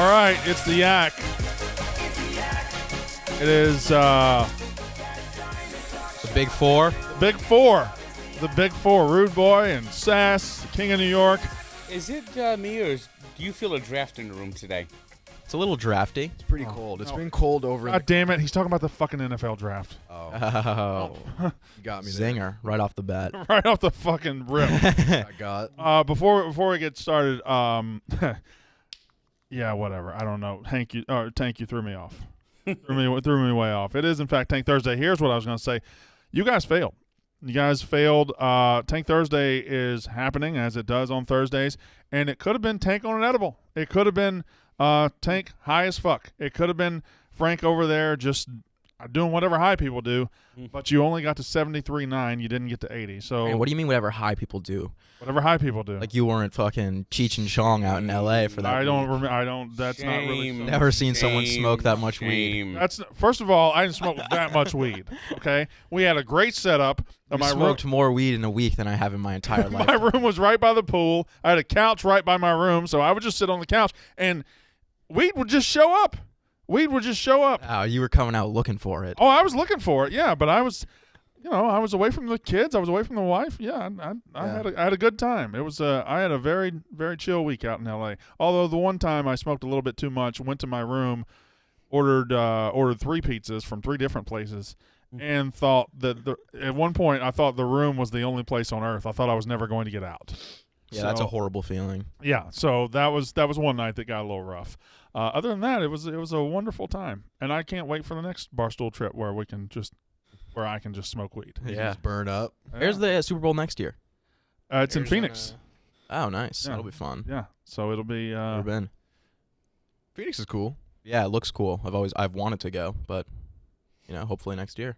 All right, it's the Yak. It is The Big Four. Big Four. The Big Four. Rude Boy and Sass, the King of New York. Is it me, or do you feel a draft in the room today? It's a little drafty. It's pretty cold. It's been cold over. God damn it. He's talking about the fucking NFL draft. Oh. You got me there. Zinger right off the bat. Right off the fucking rip. I got. Before we get started, yeah, whatever. I don't know. Tank, you threw me off. threw me way off. It is, in fact, Tank Thursday. Here's what I was going to say. You guys failed. Tank Thursday is happening, as it does on Thursdays, and it could have been Tank on an edible. It could have been Tank high as fuck. It could have been Frank over there just doing whatever high people do, but you only got to 73.9. You didn't get to 80. So Man, what do you mean whatever high people do? Whatever high people do. Like you weren't fucking Cheech and Chong out in L.A. for that. I don't remember. That's not really. Shame. Never seen someone smoke that much weed. That's first of all, I didn't smoke that much weed. Okay, we had a great setup. I smoked more weed in a week than I have in my entire life. My room was right by the pool. I had a couch right by my room, so I would just sit on the couch, and weed would just show up. Oh, you were coming out looking for it. Oh, I was looking for it, yeah, but I was, I was away from the kids. I was away from the wife. Yeah, I had a good time. It was I had a very, very chill week out in L.A. Although the one time I smoked a little bit too much, went to my room, ordered 3 pizzas from 3 different places, and thought that at one point I thought the room was the only place on earth. I thought I was never going to get out. Yeah, that's a horrible feeling. Yeah, so that was one night that got a little rough. Other than that, it was a wonderful time, and I can't wait for the next Barstool trip where I can just smoke weed. Yeah. Just burn up. Where's the Super Bowl next year? It's in Phoenix. Oh, nice. Yeah. That'll be fun. Yeah, so it'll be. Never been. Phoenix is cool. Yeah, it looks cool. I've wanted to go, but hopefully next year.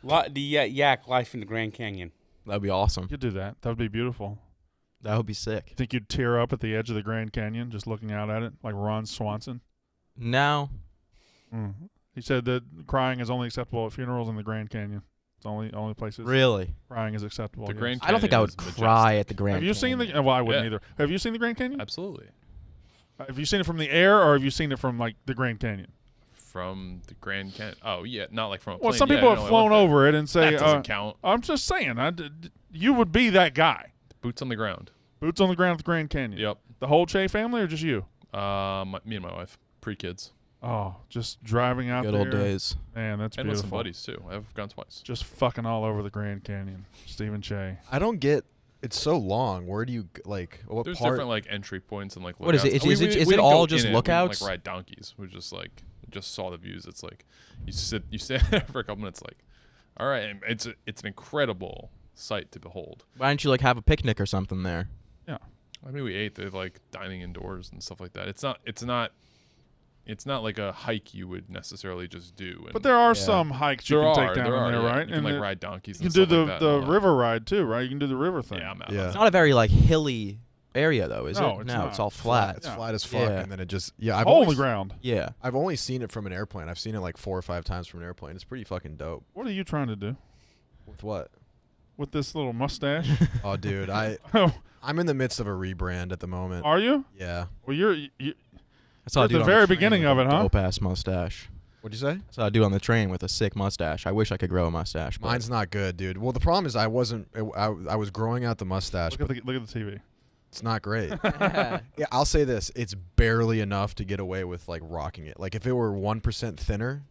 The Yak life in the Grand Canyon. That'd be awesome. You could do that. That would be beautiful. That would be sick. You think you'd tear up at the edge of the Grand Canyon just looking out at it like Ron Swanson? No. He said that crying is only acceptable at funerals in the Grand Canyon. It's only places Really? crying is acceptable. The Grand I don't think I would Canyon is cry at the Grand Have you Canyon. seen the? Well, I wouldn't Yeah. either. Have you seen the Grand Canyon? Absolutely. Have you seen it from the air, or have you seen it from like the Grand Canyon? From the Grand Canyon. Oh, yeah. Not like from a plane. Well, some Yeah, people no, have I flown went there. over it and say, That doesn't count. I'm just saying, you would be that guy. Boots on the ground. Boots on the ground at the Grand Canyon. Yep. The whole Che family, or just you? Me and my wife. Pre-kids. Oh, just driving out Good there. old days. Man, that's And with beautiful. some buddies, too. I've gone twice. Just fucking all over the Grand Canyon. Stephen Che. I don't get. It's so long. Where do you like? What There's part? different like entry points and like What is it? lookouts. Is it We didn't all go just in it. We didn't, lookouts? like ride donkeys. We just saw the views. It's like you stand there for a couple minutes. Like, all right, and it's an incredible sight to behold. Why don't you have a picnic or something there? Yeah. I mean, we ate. They're like dining indoors and stuff like that. It's not like a hike you would necessarily just do. And But there are some hikes you can take down in there, yeah. right? You can And ride donkeys. you And can do stuff like that and the all river ride too, right? You can do the river that. thing. Yeah, I'm out. Yeah. It's not a very hilly area though, is No, it? it's No, not. it's all flat. It's Yeah. flat as fuck, Yeah. and then it just I've Hole in only the ground. Yeah. I've only seen it from an airplane. I've seen it like 4 or 5 times from an airplane. It's pretty fucking dope. What are you trying to do With what? with this little mustache? Oh, dude, Oh, I'm in the midst of a rebrand at the moment. are you? Yeah. Well, you're I saw a at dude the on very train beginning with of a it, huh? Dope ass mustache. What'd you say? I saw a dude on the train with a sick mustache. I wish I could grow a mustache. But Mine's not good, dude. Well, the problem is I was growing out the mustache, look but at the TV. it's not great. Yeah, I'll say this: it's barely enough to get away with like rocking it. Like if it were 1% thinner,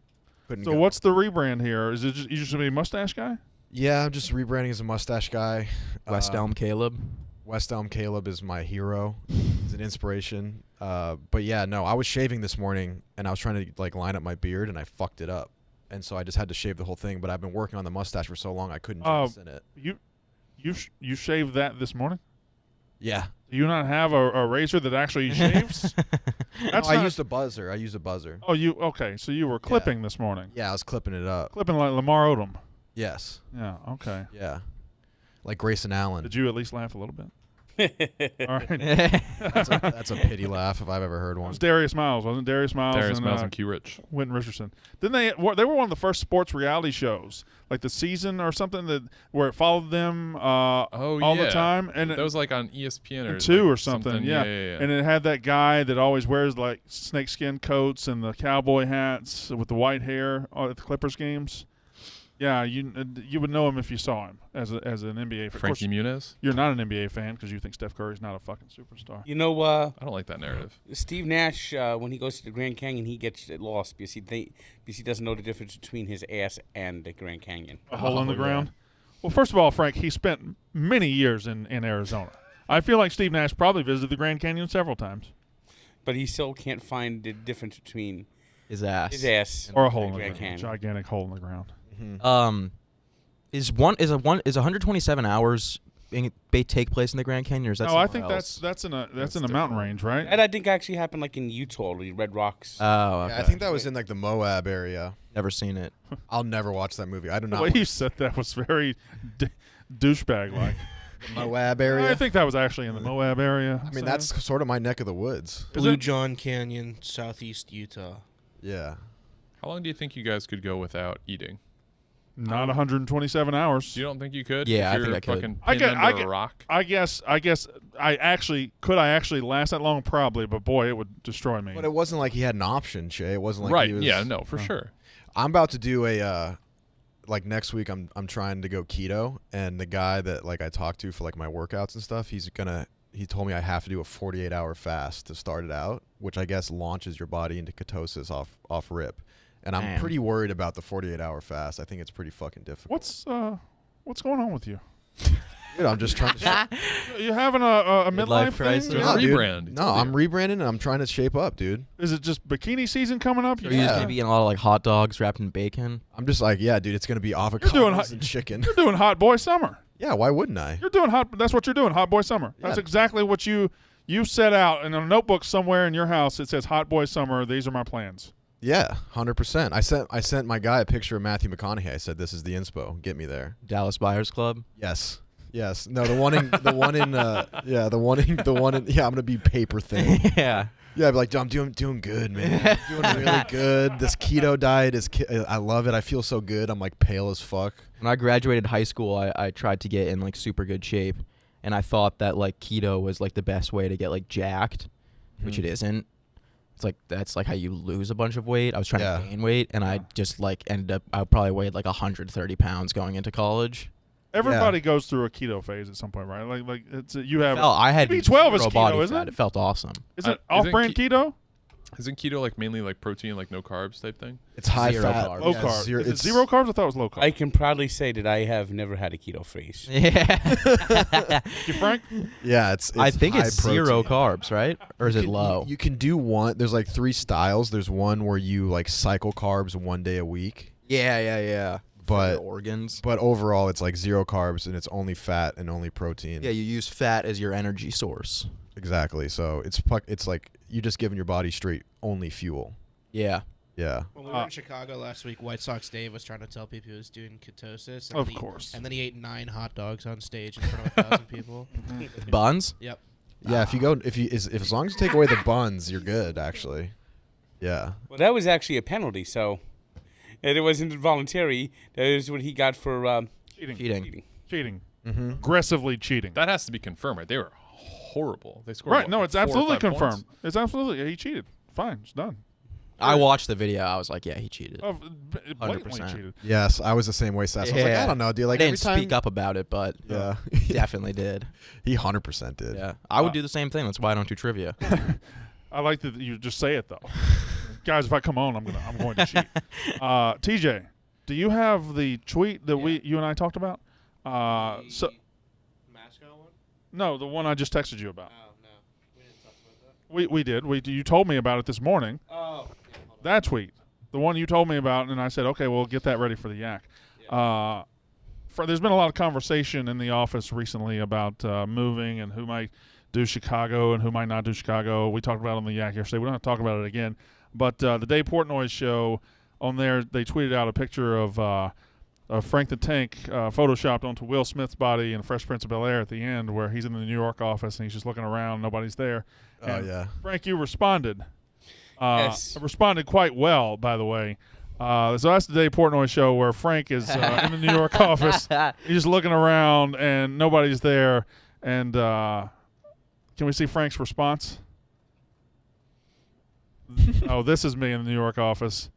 couldn't. So go. what's the rebrand here? Is it just you just gonna be a mustache guy? Yeah, I'm just rebranding as a mustache guy. West Elm Caleb. West Elm Caleb is my hero. He's an inspiration. But yeah, no, I was shaving this morning and I was trying to like line up my beard and I fucked it up. And so I just had to shave the whole thing. But I've been working on the mustache for so long I couldn't jettison it. You shaved that this morning? Yeah. Do you not have a razor that actually shaves? That's I not- used a buzzer. Oh, okay? So you were clipping this morning? Yeah, I was clipping it up. Clipping like Lamar Odom. Yes. Yeah. Okay. Yeah. Like Grayson Allen. Did you at least laugh a little bit? All right. That's a pity laugh if I've ever heard It one. was Darius Miles, wasn't it? Darius Miles and Q Rich. Wynton Richardson. Didn't they were one of the first sports reality shows, like The Season or something, where it followed them all the time, and that was like on ESPN or two like or something. Yeah. Yeah. And it had that guy that always wears like snakeskin coats and the cowboy hats with the white hair at the Clippers games. Yeah, you would know him if you saw him as an NBA fan. Frankie Muniz. You're not an NBA fan because you think Steph Curry's not a fucking superstar. You know, I don't like that narrative. Steve Nash, when he goes to the Grand Canyon, he gets lost because he doesn't know the difference between his ass and the Grand Canyon. A hole in the yeah. ground. Well, first of all, Frank, he spent many years in Arizona. I feel like Steve Nash probably visited the Grand Canyon several times. But he still can't find the difference between His ass. his ass Or a and hole the in the Grand ground. Canyon. Gigantic hole in the ground. Is 127 hours take place in the Grand Canyon, or is that No, I somewhere think else? that's in a mountain range, right? And I think actually happened like in Utah, the Red Rocks. Oh, okay. Yeah, I think that was in like the Moab area. Never seen it. I'll never watch that movie. I do The not. way watch you said that was very douchebag-like. the Moab area. I think that was actually in the Moab area. I mean, that's sort of my neck of the woods. Blue John Canyon, southeast Utah. Yeah. How long do you think you guys could go without eating? not 127 hours. You don't think you could? Yeah, if I you're think I could. fucking I pinned get- I under get- a rock. I guess I actually last that long? Probably, but boy, it would destroy me. But it wasn't like he had an option, Shay. It wasn't like Right? he was, Yeah. No, for sure. I'm about to do a like next week. I'm trying to go keto, and the guy that like I talked to for like my workouts and stuff, he told me I have to do a 48-hour fast to start it out, which I guess launches your body into ketosis off rip. And I'm Damn. pretty worried about the 48-hour fast. I think it's pretty fucking difficult. What's going on with you? Dude, I'm just trying to. You having a midlife thing? crisis? Yeah. dude. Rebrand. No, I'm rebranding and I'm trying to shape up, dude. Is it just bikini season coming up? Are you just gonna be eating a lot of like hot dogs wrapped in bacon? I'm just like, yeah, dude, it's gonna be doing avocados hot- and chicken. You're doing hot boy summer. Yeah, why wouldn't I? You're doing hot. That's what you're doing. Hot boy summer. That's Yeah. exactly what you set out in a notebook somewhere in your house. It says hot boy summer. These are my plans. Yeah, 100%. I sent my guy a picture of Matthew McConaughey. I said, "This is the inspo. Get me there." Dallas Buyers Club. Yes. No, the one in yeah, I'm gonna be paper thin. Yeah. Yeah, I'd be like, I'm doing good, man. I'm doing really good. This keto diet I love it. I feel so good. I'm like pale as fuck. When I graduated high school, I tried to get in like super good shape, and I thought that like keto was like the best way to get like jacked, which it isn't. It's like that's like how you lose a bunch of weight. I was trying to gain weight, and I just like ended up. I probably weighed like 130 pounds going into college. Everybody goes through a keto phase at some point, right? Like it's you have. I had B12 is zero keto, body isn't fat. it? It felt awesome. Is it Isn't off-brand keto? Isn't keto like mainly like protein, like no carbs type thing? It's high Zero fat, carb. Low yeah, carb. Zero, Is it it's zero carbs? I thought it was low carb. I can proudly say that I have never had a keto phase. Yeah. You Frank? Yeah, it's I think high it's zero protein. carbs, right? Or is it low? You can do one. There's like 3 styles. There's one where you like cycle carbs 1 day a week, Yeah. but organs. but overall it's like 0 carbs and it's only fat and only protein. Yeah, you use fat as your energy source. Exactly. So it's like you're just giving your body straight only fuel. Yeah. Yeah. When we were in Chicago last week, White Sox Dave was trying to tell people he was doing ketosis. And Of then course. And then he ate 9 hot dogs on stage in front of 1,000 people. Buns? Yep. Yeah. If as long as you take away the buns, you're good. Actually. Yeah. Well, that was actually a penalty, so and it wasn't voluntary. That is what he got for Cheating. cheating. Mm-hmm. Aggressively cheating. That has to be confirmed, right? They were horrible. They scored Right. what, No, like it's 4 or absolutely 5 points? confirmed. It's absolutely he cheated. Fine, it's done. I watched the video. I was like, yeah, he cheated. Oh, blatantly 100%. cheated. Yes, I was the same way, Sass. I was like, I don't know, dude. Like I every didn't time, speak up about it, but Yeah. definitely did. He 100% did. Yeah, I would do the same thing. That's why I don't do trivia. I like that you just say it though. Guys, if I come on, I'm going to cheat. TJ, do you have the tweet that you and I talked about? So mascot one? no, the one I just texted you about. Oh, no. We didn't talk about that. We did. You told me about it this morning. Oh, yeah, hold on. That tweet, the one you told me about, and I said, okay, we'll get that ready for the yak. There's been a lot of conversation in the office recently about moving and who might do Chicago and who might not do Chicago. We talked about it on the yak yesterday. We don't have to talk about it again. But the Dave Portnoy show, on there, they tweeted out a picture of Frank the Tank photoshopped onto Will Smith's body in Fresh Prince of Bel-Air at the end, where he's in the New York office and he's just looking around, nobody's there. Oh And yeah. Frank, you responded. Yes. Responded quite well, by the way. So that's the Dave Portnoy show where Frank is in the New York office. He's just looking around and nobody's there. And can we see Frank's response? Oh, this is me in the New York office.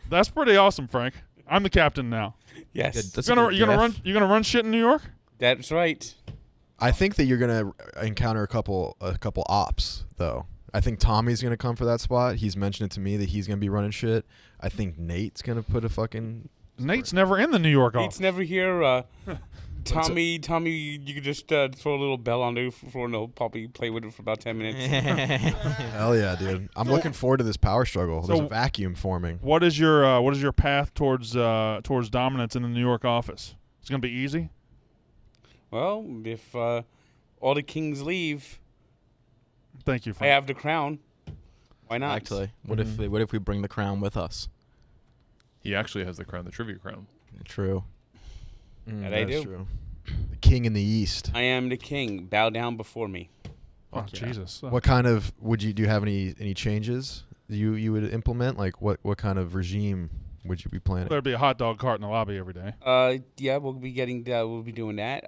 That's pretty awesome, Frank. I'm the captain now. Yes. That's You a gonna good you gonna gif. run you gonna run shit in New York? That's right. I think that you're gonna encounter a couple ops though. I think Tommy's gonna come for that spot. He's mentioned it to me that he's gonna be running shit. I think Nate's gonna put a fucking. Nate's never in the New York office. Nate's never here. Tommy, you could just throw a little bell on the floor and he'll probably play with it for about 10 minutes. Hell yeah, dude! I'm looking forward to this power struggle. There's So- a vacuum forming. What is your path towards dominance in the New York office? It's gonna be easy. Well, if all the kings leave, Thank you, I Frank. have the crown. Why not? Actually, what if we bring the crown with us? He actually has the crown, the trivia crown. True. That I That's do. true. The king in the east. I am the king. Bow down before me. Oh, Fuck yeah. Jesus. What kind of do you have any changes you would implement? Like what kind of regime would you be planning? There'd be a hot dog cart in the lobby every day. Yeah, we'll be doing that.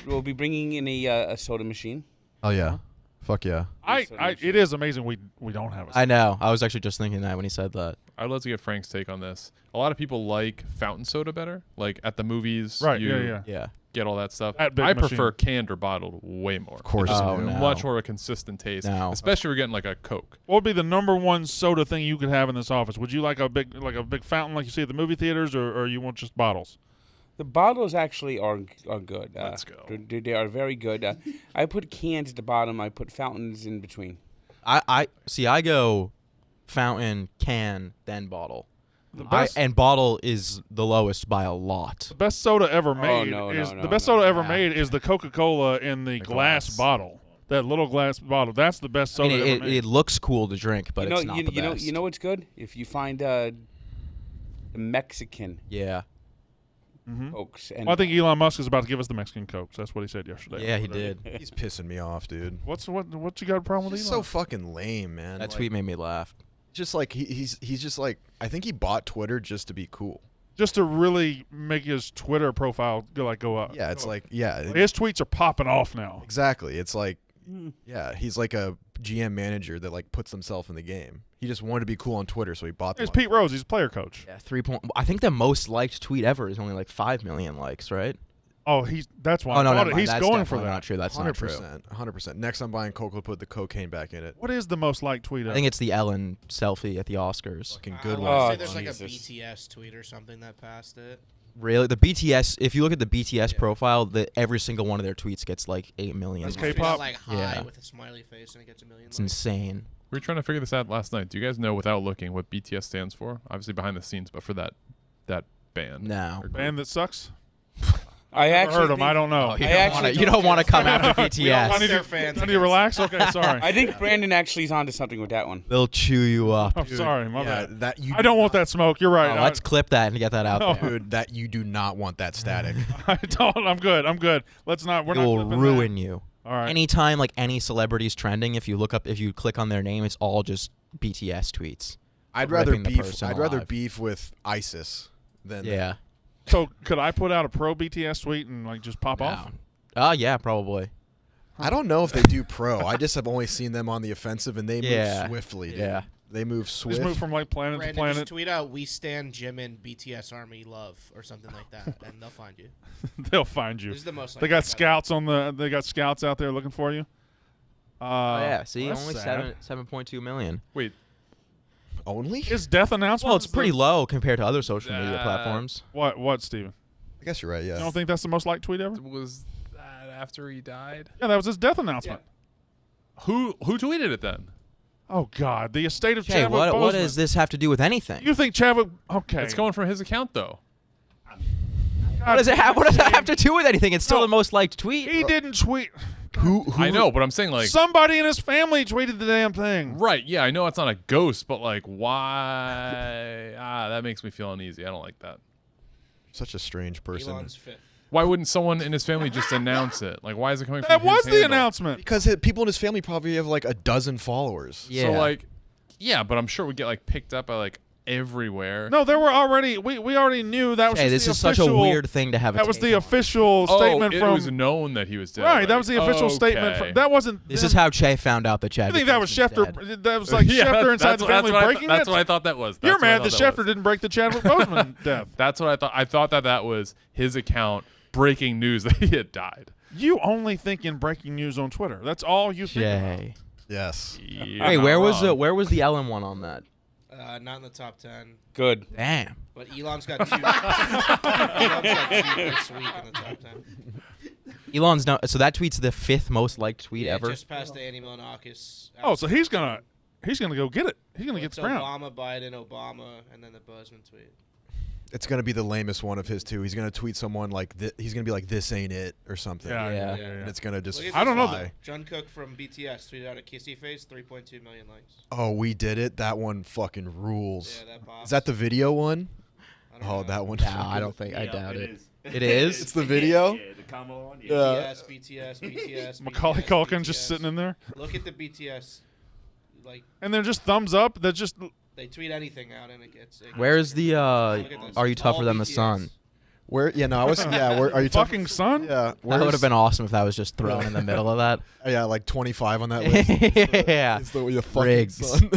We'll be bringing in a soda machine. Oh yeah, fuck yeah. It is amazing we don't have a I know. I was actually just thinking that when he said that. I'd love to get Frank's take on this. A lot of people like fountain soda better. Like at the movies, Right, you yeah. Yeah. get all that stuff. That big I machine. prefer canned or bottled way more. Of course Oh, you do. no. Much more of a consistent taste. No. Especially if you're getting like a Coke. What would be the number one soda thing you could have in this office? Would you like a big fountain like you see at the movie theaters, or you want just bottles? The bottles actually are good. Let's go. They are very good. I put cans at the bottom. I put fountains in between. I see. I go fountain, can, then bottle. The best, And bottle is the lowest by a lot. the best soda ever made no. made is the Coca-Cola in the glass bottle. That little glass bottle. That's the best I soda mean, ever made. it looks cool to drink, but you know, it's not the best. You know what's good? If you find the Mexican Yeah. Cokes. And Well, I think Elon Musk is about to give us the Mexican Cokes. That's what he said yesterday. Yeah, he did. He's pissing me off, dude. What you got a problem with He's Elon? so fucking lame, man. That Like, tweet made me laugh. just like he's just like I think he bought Twitter just to be cool. Just to really make his Twitter profile go up. Yeah, it's like His tweets are popping off now. exactly. It's like he's like a GM manager that like puts himself in the game. He just wanted to be cool on Twitter, so he bought. It's Pete Rose. He's a player coach. Yeah, 3 point. I think the most liked tweet ever is only like 5 million likes, right? Oh, that's why. Oh no, I bought never it. mind. He's That's going for definitely that. Not true. That's not true. 100%. Next, I'm buying Coke. We'll put the cocaine back in it. What is the most liked tweet I ever? think it's the Ellen selfie at the Oscars. Fucking good I one. wanna say Oh, there's like a Jesus. BTS tweet or something that passed it. Really, the BTS. If you look at the BTS profile, every single one of their tweets gets like 8 million. That's Tweet out, K-pop? like hi Yeah. with a smiley face and it gets a million. It's likes. insane. We were trying to figure this out last night. Do you guys know, without looking, what BTS stands for? Obviously behind the scenes, but for that band. No. Or group. Band that sucks. I Never actually heard him. think- I don't know. Oh, you I don't actually wanna- you don't want to come after I BTS. need Their to, fans I need to against relax. Okay, sorry. I think Brandon actually is onto something with that one. They'll chew you up. I'm sorry. My Yeah, bad. that you. I don't want that smoke. You're right. Oh, let's clip that and get that out No. there. Dude, that you do not want that static. I don't. I'm good. I'm good. Let's not. We're It not. will clipping ruin you. that. All right. Anytime like any celebrity's trending, if you click on their name, it's all just BTS tweets. I'd rather Ripping the beef. person I'd rather alive. beef with ISIS than Yeah. So could I put out a pro BTS tweet and like just pop off? Yeah, probably. I don't know if they do pro. I just have only seen them on the offensive, and they Yeah. move swiftly. Dude. Yeah. They move swift. Just move from like planet to Brandon, planet. just tweet out "We stand Jimin BTS Army love" or something like that, and they'll find you. They'll find you. This is the most. They got scouts on the. They got scouts out there looking for you. Oh yeah. See, that's only sad. 7.2 million. Wait, Only? His death announcement. Well, it's pretty low compared to other social media platforms. What, Steven? I guess you're right. Yeah. You don't think that's the most liked tweet ever? was that after he died? Yeah, that was his death announcement. Who tweeted it then? Oh God, the estate of Hey, Chadwick what Boseman. does this have to do with anything? You think Chadwick? Okay. It's going from his account though. What does it have? What does that have to do with anything? It's still No. the most liked tweet. He didn't tweet. Who I know, but I'm saying like Somebody in his family tweeted the damn thing. right. Yeah, I know it's not a ghost, but like why? That makes me feel uneasy. I don't like that. Such a strange person. Elon's fifth. Why wouldn't someone in his family just announce it? Like, why is it coming from That his was the handle? announcement. Because people in his family probably have like a dozen followers. Yeah. So like, yeah, but I'm sure we get like picked up by like everywhere. No, there were already. We already knew that was. Hey, just this the is such a official- weird thing to have. That a was take the on. official statement it from. was known that he was dead. Right, that was the official statement. Okay. From, that wasn't. This is how Che found out that Chad. I think that was Boseman's Schefter. dead. That was like Yeah, Schefter inside the family breaking That's it. what I thought that was. You're That's what I mad that thought Schefter was. didn't break the Chadwick Boseman death. That's what I thought. I thought that was his account breaking news that he had died. You only think in breaking news on Twitter. That's all you think about. Che. Yes. You're Hey, not where was wrong. where was the Ellen one on that? Not in the top 10. Good. Damn. But Elon's got two. Elon's got two this week in the top 10. Elon's not. So that tweet's the 5th most liked tweet Yeah, ever. just past the Andy Milonakis. Oh, so he's gonna go get it. He's gonna get It's the crown. Obama, Biden, Obama, and then the Boseman tweet. It's gonna be the lamest one of his too. He's gonna tweet someone like he's gonna be like, "This ain't it" or something. Yeah. And it's gonna just. Look at I don't know fly. Jungkook from BTS tweeted out a kissy face, 3.2 million likes. Oh, we did it. That one fucking rules. Yeah, that pops. Is that the video one? I don't Oh, know. that one. No, I don't think. I doubt it. Is. It is? It's the video? Yeah, the Kamala one. Yeah. BTS. Macaulay BTS, Culkin just BTS. sitting in there, Look at the BTS. Like, and they're just thumbs up. They're just. they tweet anything out and it gets. Where is the? Look at this. Are you tougher All than the BTS. sun? Where? Yeah, no, I was. Yeah, where are you talking? Fucking son. Yeah, That would where's- have been awesome if that was just thrown in the middle of that. Yeah, like 25 on that list. Yeah. It's the fucking Rigged. son.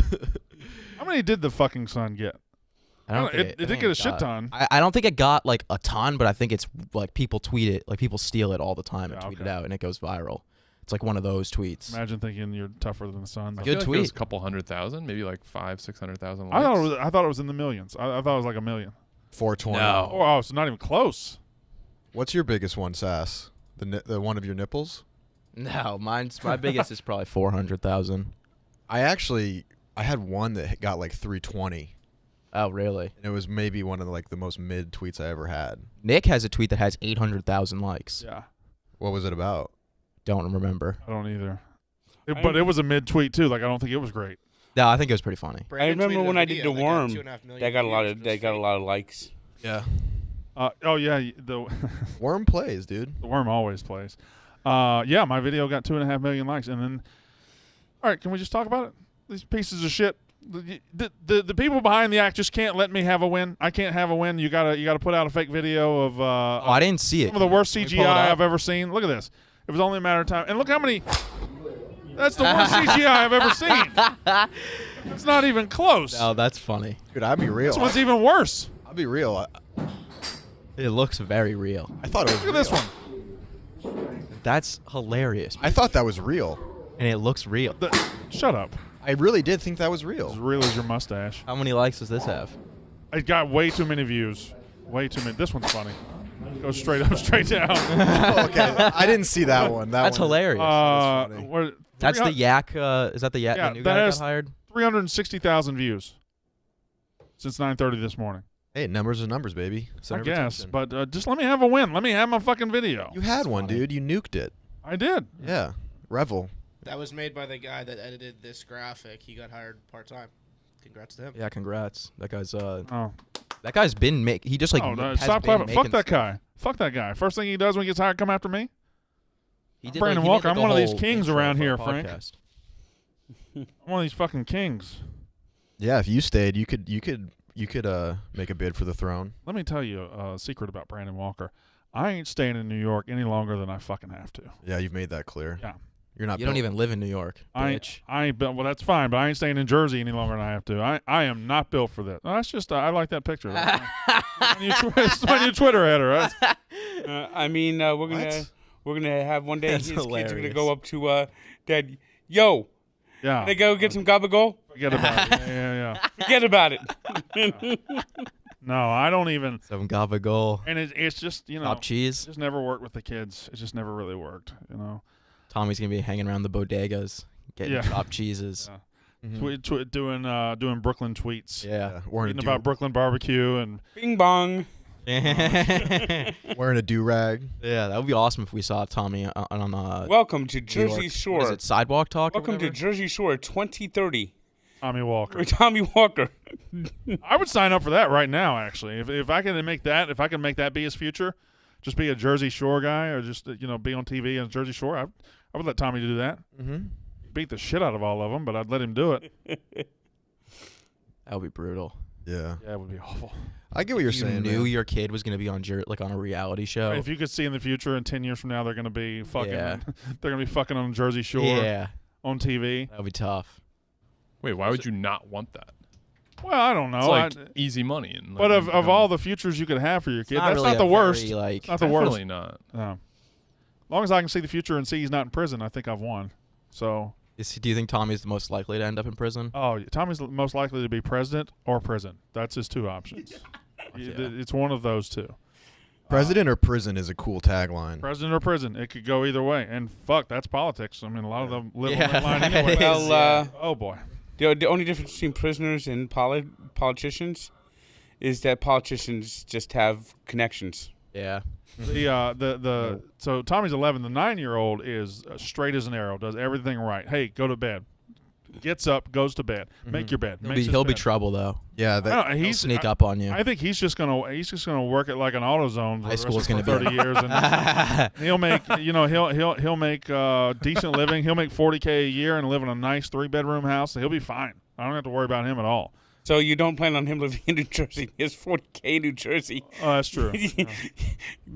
How many did the fucking son get? I don't think It did get a shit ton. I don't think it got like a ton, but I think it's like people tweet it, like people steal it all the time and Yeah, tweet it okay. out, and it goes viral. It's like one of those tweets. Imagine thinking you're tougher than the sun. I Good feel like it was tweet. a couple 100,000, maybe like 500,000-600,000 likes. I thought it was in the millions. I thought it was like a million. 420. No. Oh, so not even close. What's your biggest one, Sass? The one of your nipples? No, my biggest is probably 400,000. I had one that got like 320. Oh, really? And it was maybe one of the most mid tweets I ever had. Nick has a tweet that has 800,000 likes. Yeah, What was it about? Don't remember. I don't either. But it was a mid tweet too. Like I don't think it was great. No, I think it was pretty funny. I Brandon remember tweeted a when I did video the that got worm. 2.5 million They got a lot views of. for They this got a week. lot of likes. Yeah. Oh yeah, the Worm plays, dude. the worm always plays. Yeah, my video got 2.5 million likes, and then. All right, can we just talk about it? These pieces of shit. The people behind the act just can't let me have a win. I can't have a win. You gotta put out a fake video of Oh, I didn't see it. some of the worst Can we pull it CGI up? I've ever seen. Look at this. It was only a matter of time. And look how many. That's the worst CGI I've ever seen. It's not even close. Oh, that's funny. Dude, I'd be real. This one's even worse. I'll be real. It looks very real. I thought it was Look at this real. one. That's hilarious. I thought that was real. And it looks real. Shut up. I really did think that was As real. real as your mustache. How many likes does this have? It got way too many views. Way too many. This one's funny. Go straight up, straight down. Oh, okay, I didn't see that one. That's one. hilarious. That's That's the yak. Is that the yak? Yeah, the new that guy that has got hired? 360,000 views since 9:30 this morning. Hey, numbers are numbers, baby. I Center of guess, attention. but just let me have a win. Let me have my fucking video. You had one, dude. You nuked it. I did. Yeah. Revel. That was made by the guy that edited this graphic. He got hired part time. Congrats to him. Yeah, congrats. That guy's Oh, that guy's been he just like oh no, has stop been clapping. Fuck making that stuff. guy. Fuck that guy. First thing he does when he gets hired, come after me. He did, Brandon he made, Walker, I'm a one of these whole kings intro around for here, our Frank. podcast. I'm one of these fucking kings. Yeah, if you stayed, you could make a bid for the throne. Let me tell you a secret about Brandon Walker. I ain't staying in New York any longer than I fucking have to. Yeah, you've made that clear. Yeah. You're not. You don't built- even live in New York, bitch. I ain't built. Well, that's fine, but I ain't staying in Jersey any longer than I have to. I am not built for this. That's just I like that picture. It's my new Twitter header. Right? I mean, we're gonna have one day That's his kids are gonna hilarious. go up to Dad. Yo, Yeah. they go get some gabagol. Forget about it. Yeah. Forget about it. No, I don't even. Some gabagol. And it's just Top it cheese. just never worked with the kids. It just never really worked. Tommy's gonna be hanging around the bodegas, getting Yeah. chopped cheeses. Doing Brooklyn tweets. Yeah. Yeah, or Tweeting about Brooklyn barbecue and Bing bong. yeah, Wearing a do-rag. that would be awesome if we saw Tommy on Welcome to New Jersey York. What Shore. is it Sidewalk Talk? or Welcome to whatever? Jersey Shore 2030 Tommy Walker. with Tommy Walker. I would sign up for that right now. Actually, if I can make that be his future, just be a Jersey Shore guy, or just be on TV on Jersey Shore. I would let Tommy do that. Mm-hmm. Beat the shit out of all of them, but I'd let him do it. That would be brutal. Yeah. Yeah, it would be awful. I get what you're You saying. knew man. your kid was gonna be on on a reality show. If you could see in the future, in 10 years from now, they're gonna be fucking. Yeah. They're gonna be fucking on Jersey Shore Yeah, on TV. that would be tough. Wait, why would you not want that? Well, I don't know. It's like easy money. And But of all the futures you could have for your kid, that's really not the a worst. very, like, Not the worst. definitely not. No. As long as I can see the future and see he's not in prison, I think I've won. So, do you think Tommy's the most likely to end up in prison? Tommy's most likely to be president or prison. That's his two options. It's one of those two. President or prison is a cool tagline. President or prison. It could go either way. And fuck, that's politics. I mean, a lot of them live on Yeah, that line it anyway. is. Well, Oh, boy. the only difference between prisoners and politicians is that politicians just have connections. Yeah. So Tommy's 11. The 9-year-old is straight as an arrow. Does everything right. Hey, go to bed. Gets up, goes to bed. Make your bed. He'll be trouble though. Yeah, that, He'll sneak up on you. I think he's just gonna work it like an AutoZone for High school's the rest of gonna be 30 years, and he'll make he'll make decent living. He'll make $40K a year and live in a nice 3-bedroom house. So he'll be fine. I don't have to worry about him at all. So you don't plan on him living in New Jersey. He has 40K in New Jersey. Oh, that's true.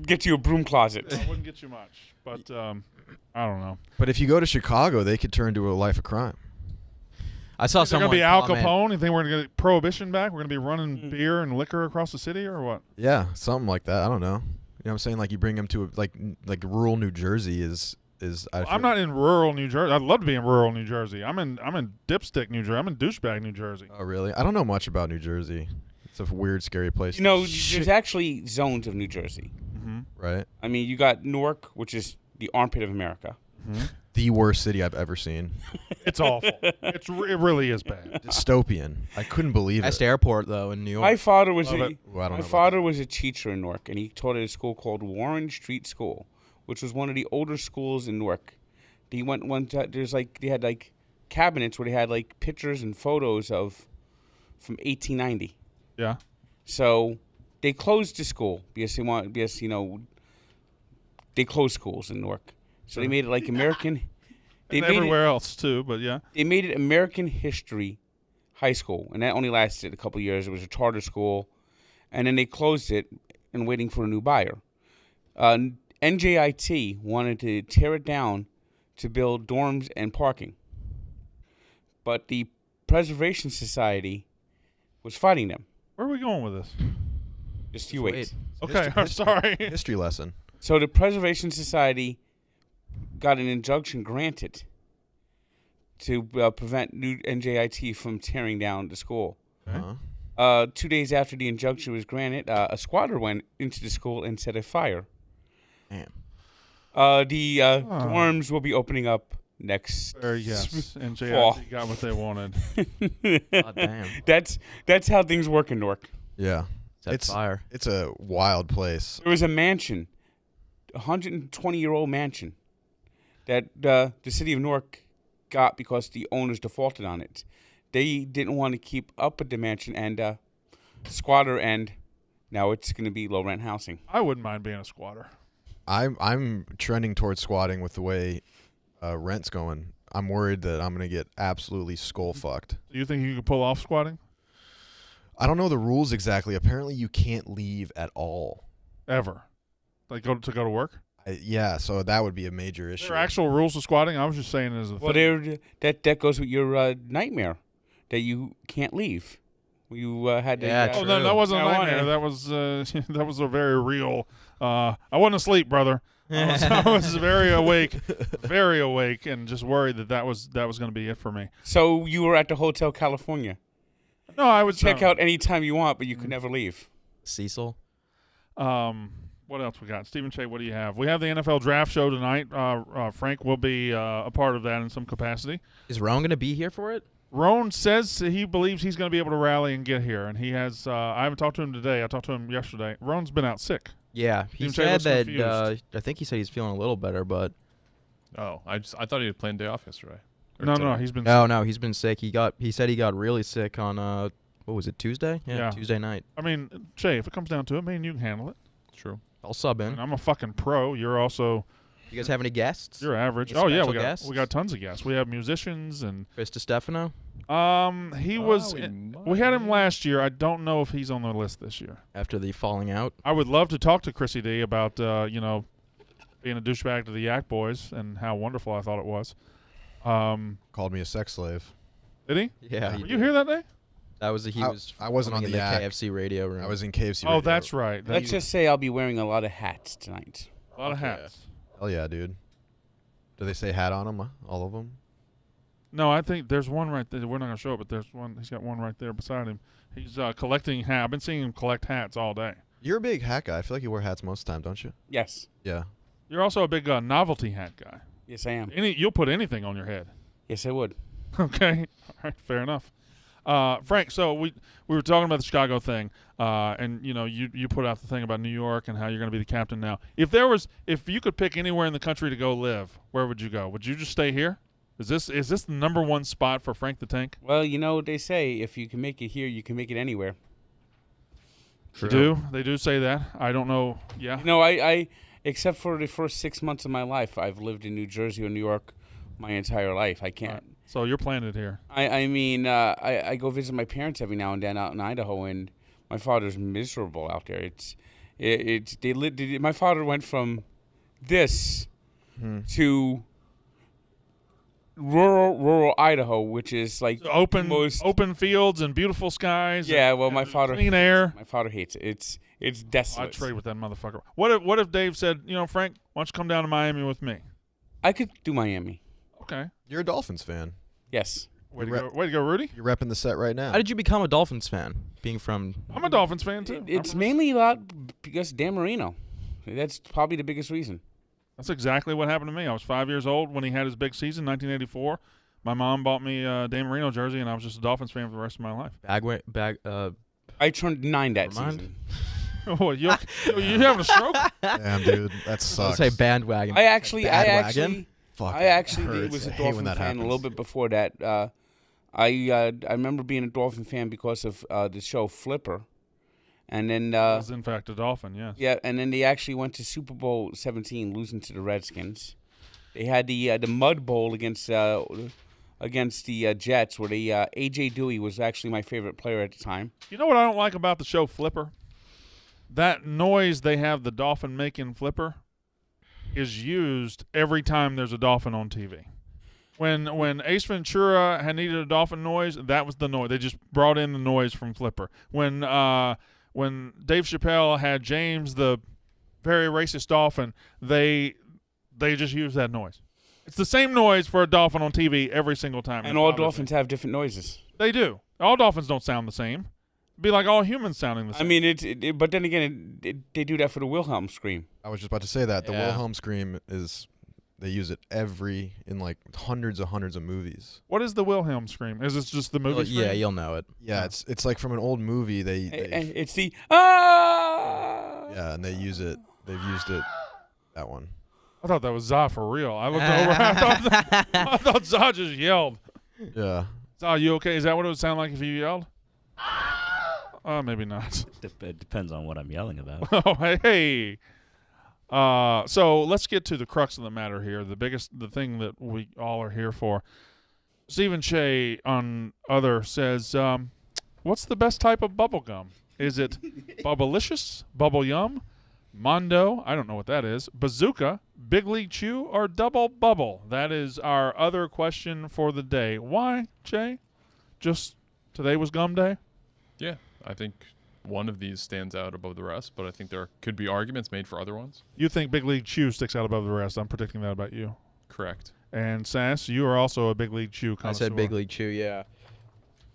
Get you a broom closet. I wouldn't get you much, but I don't know. but if you go to Chicago, they could turn to a life of crime. I saw They're someone gonna be Al comment- Capone. You think we're gonna get prohibition back? We're gonna be running beer and liquor across the city, or what? Yeah, something like that. I don't know. You know what I'm saying? Like you bring them to like rural New Jersey is. I'm not in rural New Jersey. I'd love to be in rural New Jersey. I'm in dipstick New Jersey. I'm in douchebag New Jersey. Oh really? I don't know much about New Jersey. It's a weird, scary place. You know, there's actually zones of New Jersey. Right? I mean, you got Newark, which is the armpit of America. The worst city I've ever seen. It's awful. It really is bad. Dystopian. I couldn't believe Best it. airport though in New York. My father was Love a, it. Ooh, I don't my know about father was a teacher in Newark, and he taught at a school called Warren Street School, which was one of the older schools in Newark. He went one time. They had like cabinets where they had like pictures and photos of from 1890. Yeah. So they closed the school because they closed schools in Newark. So they made it like American. They And made everywhere else too, but yeah. They made it American History High School, and that only lasted a couple of years. It was a charter school, and then they closed it and waiting for a new buyer. NJIT wanted to tear it down to build dorms and parking, but the Preservation Society was fighting them. Where are we going with this? Just you wait. Okay, I'm sorry. History lesson. So the Preservation Society got an injunction granted to prevent new NJIT from tearing down the school. Uh-huh. 2 days after the injunction was granted, a squatter went into the school and set a fire. Damn. The dorms will be opening up next. Yes, and fall. JIT got what they wanted. God damn. That's how things work in Newark. Yeah. Set fire. It's a wild place. There was a mansion, a 120-year-old mansion, that the city of Newark got because the owners defaulted on it. They didn't want to keep up with the mansion and squatter, and now it's going to be low rent housing. I wouldn't mind being a squatter. I'm trending towards squatting with the way rent's going. I'm worried that I'm gonna get absolutely skull fucked. Do you think you could pull off squatting? I don't know the rules exactly. Apparently, you can't leave at all. Ever? Like go to work? Yeah, so that would be a major issue. There are actual rules to squatting? I was just saying as a Well, thing. that goes with your nightmare that you can't leave. You had to. Yeah, Oh, no, that wasn't a I nightmare. wanted- That was that was a very real. I wasn't asleep, brother. I was very awake, and just worried that was going to be it for me. So you were at the Hotel California. No, I would Check out anytime you want, but you could never leave. Cecil. What else we got? Stephen Shea, what do you have? We have the NFL draft show tonight. Frank will be a part of that in some capacity. Is Rowan gonna be here for it? Roan says he believes he's going to be able to rally and get here, and he has. I haven't talked to him today. I talked to him yesterday. Roan's been out sick. Yeah, he Seems like said he that. looks I think he said he's feeling a little better, but Oh, I thought he had planned day off yesterday. Or No, today. he's been. no, he's been sick. He said he got really sick on what was it, Tuesday? Yeah. Tuesday night. I mean, Jay, if it comes down to it, man, you can handle it. True. I'll sub in. And I'm a fucking pro. You're also. You guys have any guests? You're average. Any Oh yeah, special guests? we got tons of guests. We have musicians and. Chris DiStefano? He was. we We had him might. last year. I don't know if he's on the list this year. After the falling out? I would love to talk to Chrissy D about being a douchebag to the Yak Boys and how wonderful I thought it was. Called me a sex slave. Did he? Yeah. Were you here that day? That was he was. I wasn't on in the the Yak. KFC radio room. I was in KFC. Oh, radio. that's right. Let's just say I'll be wearing a lot of hats tonight. A lot of Okay. hats. Hell yeah, dude. Do they say hat on them? All of them? No, I think there's one right there. We're not gonna show it, but there's one. He's got one right there beside him. He's collecting hats. I've been seeing him collect hats all day. You're a big hat guy. I feel like you wear hats most of the time, don't you? Yes. Yeah. You're also a big novelty hat guy. Yes, I am. You'll put anything on your head. Yes, I would. Okay, all right, fair enough. Frank, so we were talking about the Chicago thing, and you put out the thing about New York and how you're going to be the captain now. If you could pick anywhere in the country to go live, where would you go? Would you just stay here? Is this the number one spot for Frank the Tank? Well, they say if you can make it here, you can make it anywhere. They do say that. I don't know. Yeah. I except for the first 6 months of my life, I've lived in New Jersey or New York my entire life. I can't. Right. So you're planted here. I go visit my parents every now and then out in Idaho, and my father's miserable out there. My father went from this to rural Idaho, which is like open fields and beautiful skies. Yeah, well, and my father clean air. My father hates it. It's desolate. I'd trade with that motherfucker. What if Dave said, Frank, why don't you come down to Miami with me? I could do Miami. Okay. You're a Dolphins fan. Yes. Way to go, Rudy. You're repping the set right now. How did you become a Dolphins fan? Being from. I'm a Dolphins fan too. It's mainly because Dan Marino. That's probably the biggest reason. That's exactly what happened to me. I was 5 years old when he had his big season, 1984. My mom bought me a Dan Marino jersey, and I was just a Dolphins fan for the rest of my life. I turned 9 that Never mind. season. Oh, you having a stroke? Damn, dude, that sucks. Say bandwagon. I actually Fuck, I actually hurts. was a I hate when Dolphin that fan happens. a little bit before that. I remember being a Dolphin fan because of the show Flipper, and then I was in fact a Dolphin, yes. yeah, and then they actually went to Super Bowl 17, losing to the Redskins. They had the Mud Bowl against the Jets, where A.J. Dewey was actually my favorite player at the time. You know what I don't like about the show Flipper? That noise they have the dolphin making Flipper is used every time there's a dolphin on TV. When Ace Ventura had needed a dolphin noise, that was the noise. They just brought in the noise from Flipper. When Dave Chappelle had James the very racist dolphin, they just used that noise. It's the same noise for a dolphin on TV every single time. And all dolphins have different noises. They do. All dolphins don't sound the same. It'd be like all humans sounding the same. I mean, but then again, they do that for the Wilhelm scream. I was just about to say that. The Yeah. Wilhelm scream is, they use it in like hundreds of movies. What is the Wilhelm scream? Is it just the movie scream? Yeah, you'll know it. Yeah, it's like from an old movie. It's the ah. Yeah, and they use it. They've used it. That one. I thought that was Za for real. I looked over. I thought Za just yelled. Yeah. Za, you okay? Is that what it would sound like if you yelled? Maybe not. It depends on what I'm yelling about. Oh, hey. So let's get to the crux of the matter here. The thing that we all are here for. Stephen Shea on Other says, what's the best type of bubble gum? Is it Bubblicious, Bubble Yum, Mondo, I don't know what that is, Bazooka, Big League Chew, or Double Bubble? That is our other question for the day. Why, Jay? Just today was gum day? Yeah, I think one of these stands out above the rest, but I think there could be arguments made for other ones. You think Big League Chew sticks out above the rest. I'm predicting that about you. Correct. And Sass, you are also a Big League Chew I connoisseur. said Big League Chew, yeah.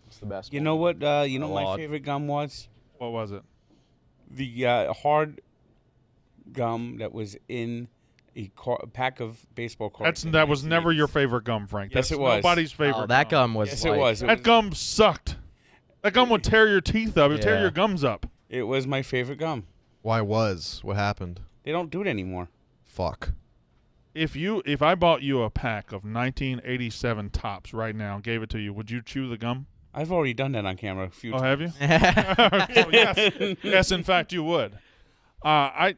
It's the best You one. know what? You know A my lot. favorite gum was What was it? the hard gum that was in a pack of baseball cards. That was never your favorite gum, Frank. Yes, That's it was. nobody's favorite. Oh, that gum was. Yes, like, it was. That gum sucked. That gum would tear your teeth up. It would tear Yeah. your gums up. It was my favorite gum. Why was? What happened? They don't do it anymore. Fuck. If I bought you a pack of 1987 Tops right now and gave it to you, would you chew the gum? I've already done that on camera a few Oh, times. have you? Oh, yes. Yes, in fact, you would. I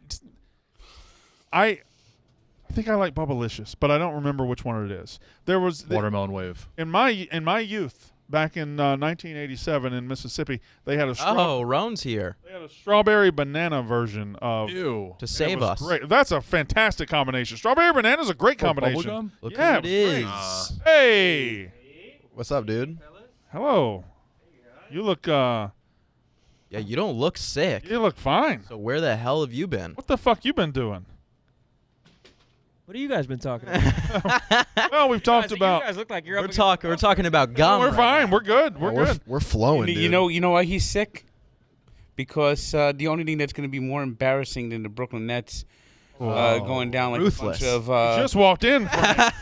think I like Bubblicious, but I don't remember which one it is. There was Watermelon Wave. in my youth, back in 1987 in Mississippi, they had a Oh, Roan's here strawberry banana version of. Ew. to It save was us. Great. That's a fantastic combination. Strawberry banana is a great combination. Bubblegum? Look Yeah, who it it is. was Hey, What's up, dude? hello. You look Yeah, you don't look sick. you look fine. So where the hell have you been? What the fuck you been doing? What have you guys been talking about? Well, we've talked about. You guys look like you're We're up We're talking about No, gum. we're right fine. now. We're good. We're good. We're flowing, dude. You know why he's sick? Because the only thing that's going to be more embarrassing than the Brooklyn Nets going down like Ruthless. a bunch of Just walked in. Frank.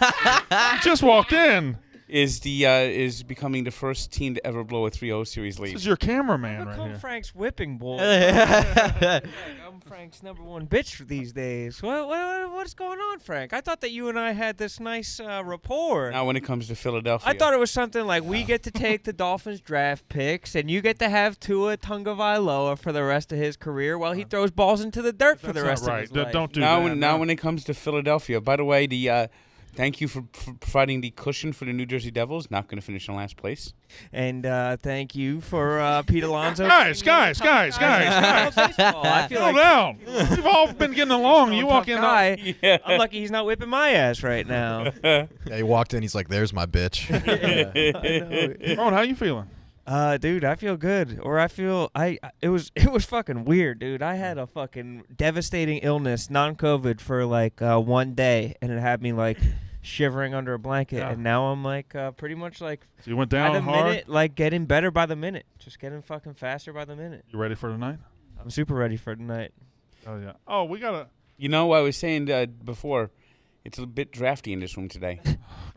Just walked in. is becoming the first team to ever blow a 3-0 series This lead. is your cameraman right Become here. Frank's whipping boy. I'm Frank's #1 bitch these days. What's going on, Frank? I thought that you and I had this nice rapport. Now, when it comes to Philadelphia, I thought it was something like we get to take the Dolphins draft picks, and you get to have Tua Tagovailoa for the rest of his career while he throws balls into the dirt for That's the not rest right. of his life. Don't do now that. when it comes to Philadelphia, by the way, thank you for providing the cushion for the New Jersey Devils. Not going to finish in last place. And thank you for Pete Alonso. Guys. I feel Calm like down. We've all been getting along. You walk in. guy. Yeah. I'm lucky he's not whipping my ass right now. Yeah, he walked in. He's like, "There's my bitch." Ron, how you feeling? Dude, I feel good. Or I feel it was fucking weird, dude. I had a fucking devastating illness, non-COVID, for like 1 day, and it had me like shivering under a blanket, Yeah. and now I'm like pretty much like So you went by down the hard. minute, like getting better by the minute, just getting fucking faster by the minute. You ready for tonight? I'm super ready for tonight. Oh yeah. Oh, we gotta. You know, I was saying before, it's a bit drafty in this room today.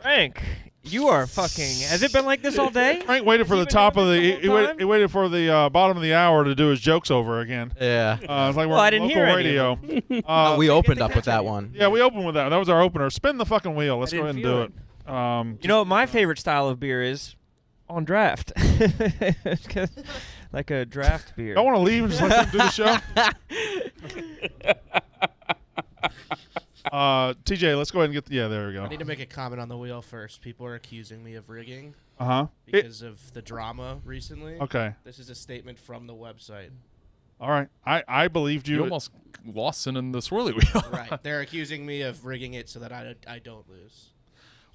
Frank, you are fucking. Has it been like this all day? Frank waited for the been top doing of the. this the He whole waited, time? he waited for the bottom of the hour to do his jokes over again. Yeah. It's like we're Well, I on didn't local hear any radio. of We opened to up with catch that any. one. Yeah, we opened with that. That was our opener. Spin the fucking wheel. Let's I go ahead didn't and do feel it. You know what my favorite style of beer is? On draft. Like a draft beer. Don't want to leave and just let them do the show. TJ, let's go ahead and get. There we I go. need to make a comment on the wheel first. People are accusing me of rigging Uh huh. because of the drama recently. Okay. This is a statement from the website. All right. I believed You you. almost lost in the swirly wheel. Right. They're accusing me of rigging it so that I don't lose.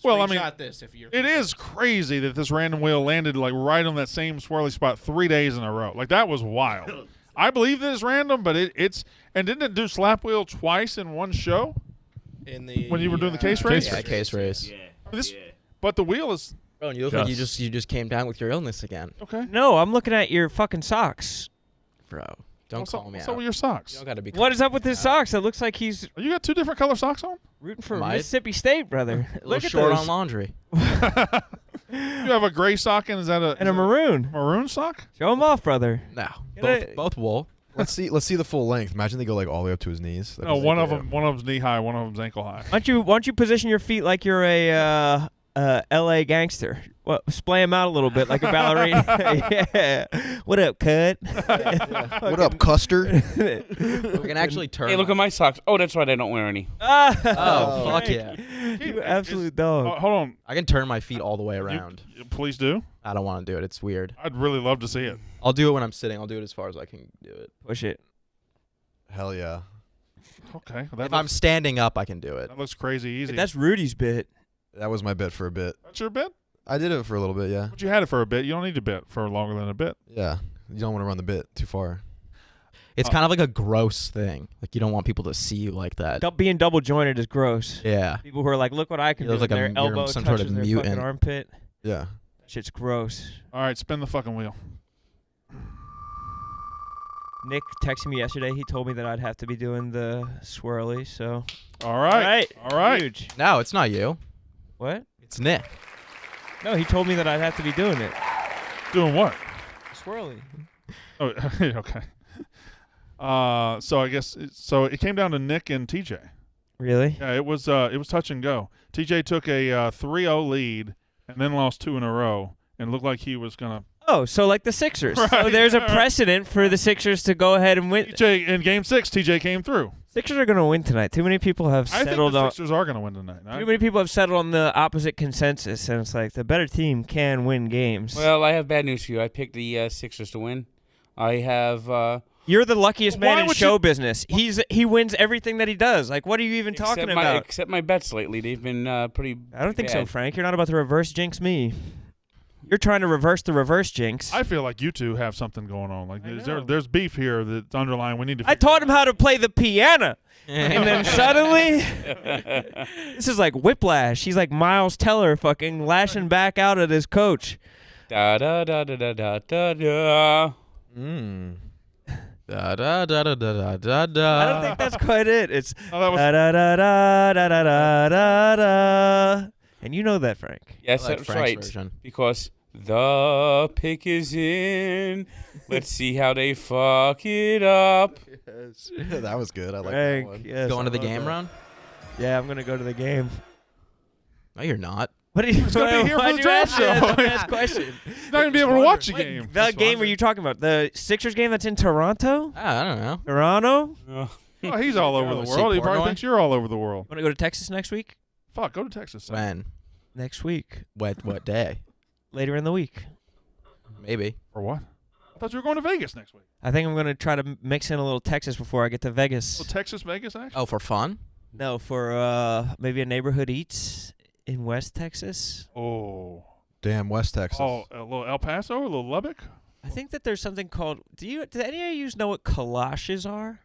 Well, I mean, Screenshot this if you're. It is crazy that this random wheel landed like right on that same swirly spot 3 days in a row. Like that was wild. I believe that it's random, but it's and didn't it do slap wheel twice in one show? In the When you were doing the case race? Yeah, case race. This, but the wheel is Bro, you look like you just came down with your illness again, okay. No, I'm looking at your fucking socks. bro. Don't What's call up, me what's out. up with your You socks? don't gotta be. What is up with his socks? It looks like he's You got 2 different color socks on? rooting for Might. Mississippi State, brother. A little Look at short those. on laundry. You have a gray sock and is that And a maroon. maroon sock? Show him off, brother. No, Get both wool. Let's see the full length. Imagine they go like all the way up to his knees. That'd No, be one sick, of them's knee high, one of them's ankle high. Why don't you position your feet like you're a L.A. gangster? Well, splay him out a little bit like a ballerina. Yeah. What up, cut? yeah. What up, Custer? We can actually turn. Hey, look at my socks. Oh, that's right. I don't wear any. Oh, fuck Frank, yeah! You absolute dog. Hold on. I can turn my feet all the way around. Please do. I don't want to do it. It's weird. I'd really love to see it. I'll do it when I'm sitting. I'll do it as far as I can do it. Push it. Hell yeah. Okay. If I'm standing up, I can do it. that looks crazy easy. That's Rudy's bit. That was my bit for a bit. That's your bit? I did it for a little bit, yeah. But you had it for a bit. You don't need a bit for longer than a bit. Yeah. You don't want to run the bit too far. It's kind of like a gross thing. Like you don't want people to see you like that. Being double jointed is gross. Yeah. People who are like, look what I can You do. look and like their you're elbow some touches sort of their mutant. fucking armpit. Yeah. Shit's gross. All right, spin the fucking wheel. Nick texted me yesterday. He told me that I'd have to be doing the swirly. So. All right. All right. Huge. No, it's not you. What? It's Nick. No, he told me that I'd have to be doing it. Doing what? Swirly. Oh, okay. So I guess it came down to Nick and TJ. Really? Yeah, it was touch and go. TJ took a 3-0 lead and then lost 2 in a row and looked like he was gonna. Oh, so like the Sixers. Right. So there's a precedent for the Sixers to go ahead and win. TJ in Game 6, TJ came through. Sixers are going to win tonight. Too many people have I think settled the on. Sixers are gonna win tonight. Too many people have settled on the opposite consensus, and it's like the better team can win games. Well, I have bad news for you. I picked the Sixers to win. I have. You're the luckiest Why man in would show you- business. He wins everything that he does. Like, what are you even talking about? Except my bets lately. They've been pretty. I don't think so, bad. Frank. You're not about to reverse jinx me. You're trying to reverse the reverse jinx. I feel like you two have something going on. Like know. there's beef here that's underlying. We need to. I taught him how to play the piano. And then suddenly, this is like whiplash. He's like Miles Teller fucking lashing back out at his coach. Da da da da da da da da. Da da da da da da da. I don't think that's quite it. It's Oh, that was- da da da da da da da da da. And you know that, Frank. Yes, I like that's Frank's right. version. Because the pick is in. Let's see how they fuck it up. That was good. I like that Frank, one. yes, Going to I the love game that. round? Yeah, I'm gonna go to the game. No, you're not. What are you? He's gonna be here for why'd the you draft ask me that show. as a fast question. He's not gonna be able to watch the game. The game were you talking about? The Sixers game that's in Toronto? I don't know. Toronto? Oh, he's all over the See world. He probably Portnoy? thinks you're all over the world. Want to go to Texas next week? Fuck, go to Texas. When? Next week. What day? Later in the week. Maybe. For what? I thought you were going to Vegas next week. I think I'm going to try to mix in a little Texas before I get to Vegas. Well, Texas, Vegas, actually. Oh, for fun? No, for maybe a neighborhood eats in West Texas. Oh. Damn, West Texas. Oh, a little El Paso, a little Lubbock. I think that there's something called. Do any of you know what collages are?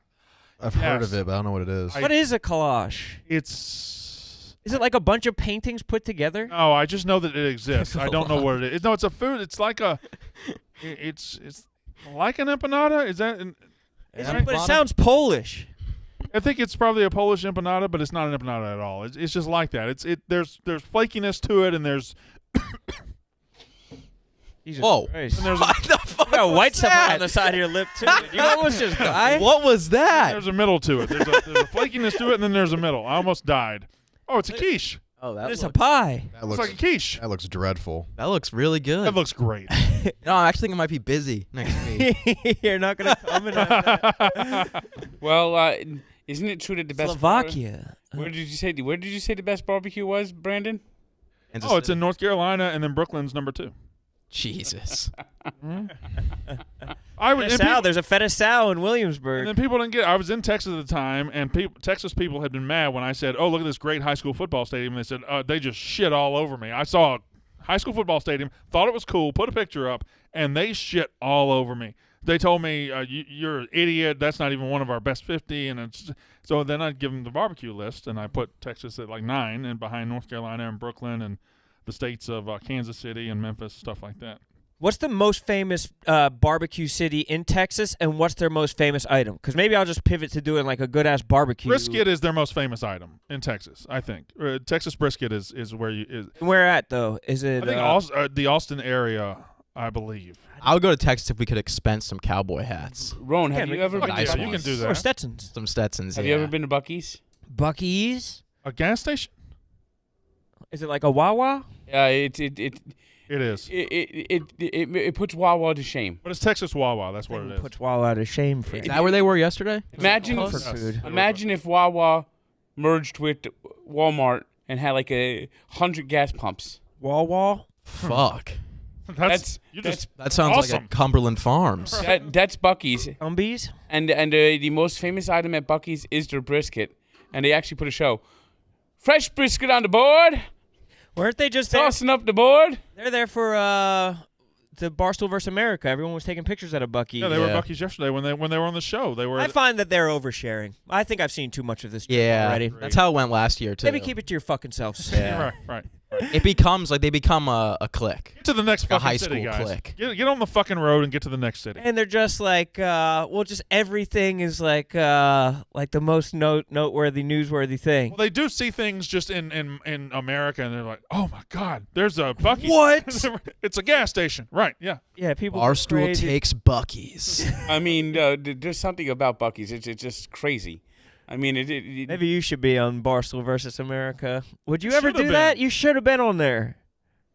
I've heard Yes. of it, but I don't know what it is. I- What is a collage? Is it like a bunch of paintings put together? No, I just know that it exists. I don't know what it is. No, it's a food. It's like a. It's like an empanada. Is that? But it sounds Polish. I think it's probably a Polish empanada, but it's not an empanada at all. It's just like that. There's flakiness to it, and there's Jesus Whoa. Christ. and there's What the fuck? You got white was stuff that? on the side of your lip too. You almost just died. What was that? there's a middle to it. There's a flakiness to it, and then there's a middle. I almost died. Oh, it's a quiche. Oh, that It's a looks, pie. That It's looks like a quiche. that looks dreadful. that looks really good. That looks great. No, I actually think I might be busy next week. You're not gonna come in. That. Well, isn't it true that the best Slovakia. Where did you say the best barbecue was, Brandon? Oh, it's in North Carolina, and then Brooklyn's number 2. Jesus. I was. Feta Sal. There's a Feta Sal in Williamsburg. And then people didn't get. I was in Texas at the time, and Texas people had been mad when I said, "Oh, look at this great high school football stadium." And they said, "They just shit all over me." I saw a high school football stadium, thought it was cool, put a picture up, and they shit all over me. They told me, "You're an idiot. That's not even one of our best 50." And so then I'd give them the barbecue list, and I put Texas at like 9, and behind North Carolina and Brooklyn and the states of Kansas City and Memphis, stuff like that. What's the most famous barbecue city in Texas, and what's their most famous item? Because maybe I'll just pivot to doing like a good ass barbecue. Brisket is their most famous item in Texas, I think. Texas brisket is where you is. Where at though? Is it? I think the Austin area, I believe. I would go to Texas if we could expense some cowboy hats. Ron, have Yeah, you ever Fuck been nice to yeah, you ones. can do or that. Stetsons? Some Stetsons. Have yeah. you ever been to Buc-ee's? Buc-ee's? A gas station? Is it like a Wawa? It It is. it puts Wawa to shame. But it's Texas Wawa. That's what it is. Puts Wawa to shame for Is that where they were yesterday? Imagine comfort if, food. imagine if Wawa merged with Walmart and had like 100 gas pumps. Wawa. Fuck. You just That sounds like Awesome. a Cumberland Farms. That's Buc-ee's, Umbies? and the most famous item at Buc-ee's is their brisket, and they actually put a show. Fresh brisket on the board, Weren't they just there? tossing up the board. They're there for the Barstool vs. America. Everyone was taking pictures at a Buc-ee's. yeah, they were Yeah. Buc-ee's yesterday when they were on the show. They were. I find that they're oversharing. I think I've seen too much of this Yeah. already. That's how it went last year, too. Maybe keep it to your fucking selves. Yeah. right. It becomes like they become a clique. Get to the next Like a fucking high city, school guys. clique. Get on the fucking road and get to the next city. And they're just like, well, just everything is like the most noteworthy, newsworthy thing. Well, they do see things just in America, and they're like, "Oh my God, there's a Buc-ee's." What? It's a gas station, right? Yeah. Yeah, people. go Barstool crazy. takes Buc-ee's. I mean, there's something about Buc-ee's. It's just crazy. I mean, Maybe you should be on Barstool versus America. Would you ever Should've do that? been. You should have been on there.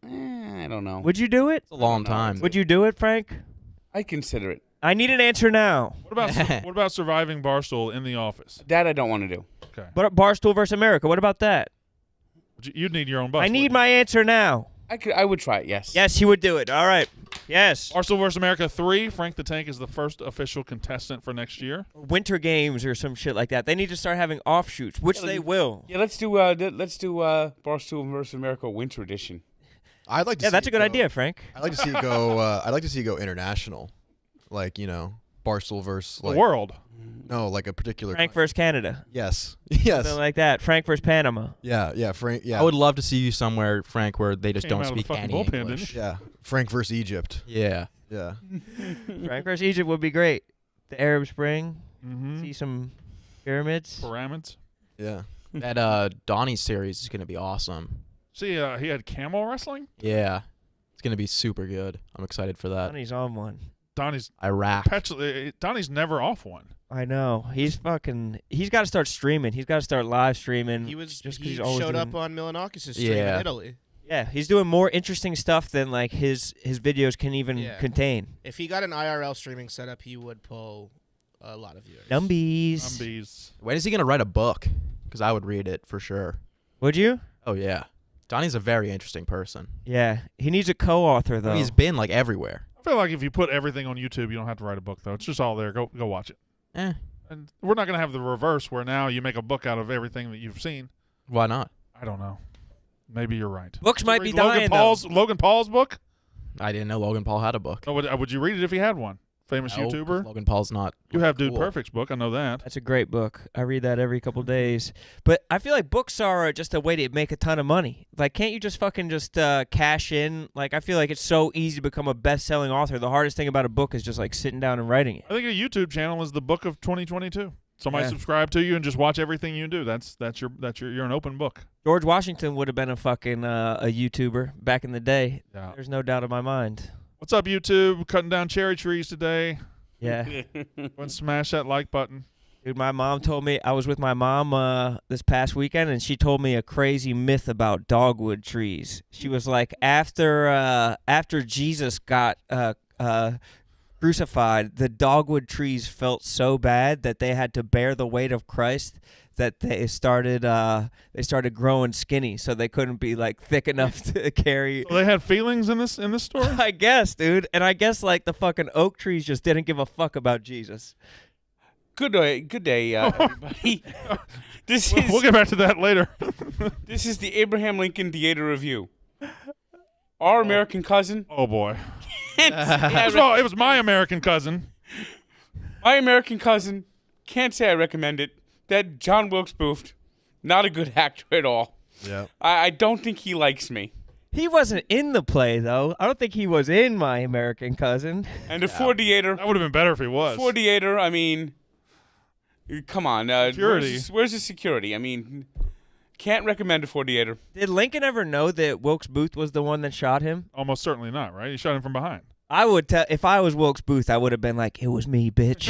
I don't know. Would you do it? It's a long I don't know. time. Would you do it, Frank? I consider it. I need an answer now. What about surviving Barstool in the office? That I don't want to do. Okay. But Barstool versus America. What about that? You'd need your own bus. I need wouldn't my answer now. I would try it. Yes. Yes, he would do it. All right. Yes. you? Barstool versus America 3. Frank the Tank is the first official contestant for next year. Winter games or some shit like that. They need to start having offshoots, which they will. Yeah. Let's do Barstool versus America Winter Edition. I'd like to. Yeah, see that's a it good go- idea, Frank. I'd like to see it go. I'd like to see it go international, like Barstool versus The like world. no, like a particular. Frank country. versus Canada. Yes. Yes. Something like that. Frank versus Panama. Yeah. Yeah. Frank. Yeah. I would love to see you somewhere, Frank, where they just Came don't out of the speak fucking any bullpen, didn't English. Yeah. Frank versus Egypt. Yeah. Yeah. Frank versus Egypt would be great. The Arab Spring. Mm-hmm. See some pyramids. Pyramids. Yeah. That Donnie series is gonna be awesome. See, he had camel wrestling. Yeah. It's gonna be super good. I'm excited for that. Donnie's on one. Donnie's Iraq. Donnie's never off one. I know. He's got to start streaming. He's got to start live streaming. He just 'cause he he's always showed doing- up on Milanakis' stream Yeah. in Italy. Yeah, he's doing more interesting stuff than like his videos can even Yeah. contain. If he got an IRL streaming setup, he would pull a lot of viewers. Numbies. Zombies. When is he gonna write a book? Because I would read it for sure. Would you? Oh yeah. Donnie's a very interesting person. Yeah. He needs a co-author though. He's been like everywhere. I feel like if you put everything on YouTube, you don't have to write a book though. It's just all there. Go watch it. Eh. And we're not gonna have the reverse where now you make a book out of everything that you've seen. Why not? I don't know. Maybe you're right. Books Did you might be read dying Logan Paul's book. I didn't know Logan Paul had a book. No, would you read it if he had one? Famous No, 'cause YouTuber. Logan Paul's not. You have Dude cool. Perfect's book. I know that. That's a great book. I read that every couple days. But I feel like books are just a way to make a ton of money. Like, can't you just fucking cash in? Like, I feel like it's so easy to become a best-selling author. The hardest thing about a book is just like sitting down and writing it. I think a YouTube channel is the book of 2022. Somebody Yeah. subscribe to you and just watch everything you do. You're an open book. George Washington would have been a fucking a YouTuber back in the day. Yeah. There's no doubt in my mind. What's up, YouTube? Cutting down cherry trees today. Yeah. Go and smash that like button. Dude, my mom told me, I was with my mom this past weekend, and she told me a crazy myth about dogwood trees. She was like, after Jesus got crucified, the dogwood trees felt so bad that they had to bear the weight of Christ that they started growing skinny, so they couldn't be like thick enough to carry. So they had feelings in this story. I guess, dude, and I guess like the fucking oak trees just didn't give a fuck about Jesus. Good day, everybody. We'll get back to that later. This is the Abraham Lincoln Theater Review. Our American cousin. Oh boy. Yeah, First of all, it was my American cousin. my American cousin. Can't say I recommend it. That John Wilkes Booth, not a good actor at all. Yeah. I don't think he likes me. He wasn't in the play, though. I don't think he was in My American Cousin. And the 48er. That would have been better if he was. 48er, I mean, come on. Security. Where's the security? I mean, can't recommend a 48er. Did Lincoln ever know that Wilkes Booth was the one that shot him? Almost certainly not, right? He shot him from behind. I would tell if I was Wilkes Booth, I would have been like, "It was me, bitch."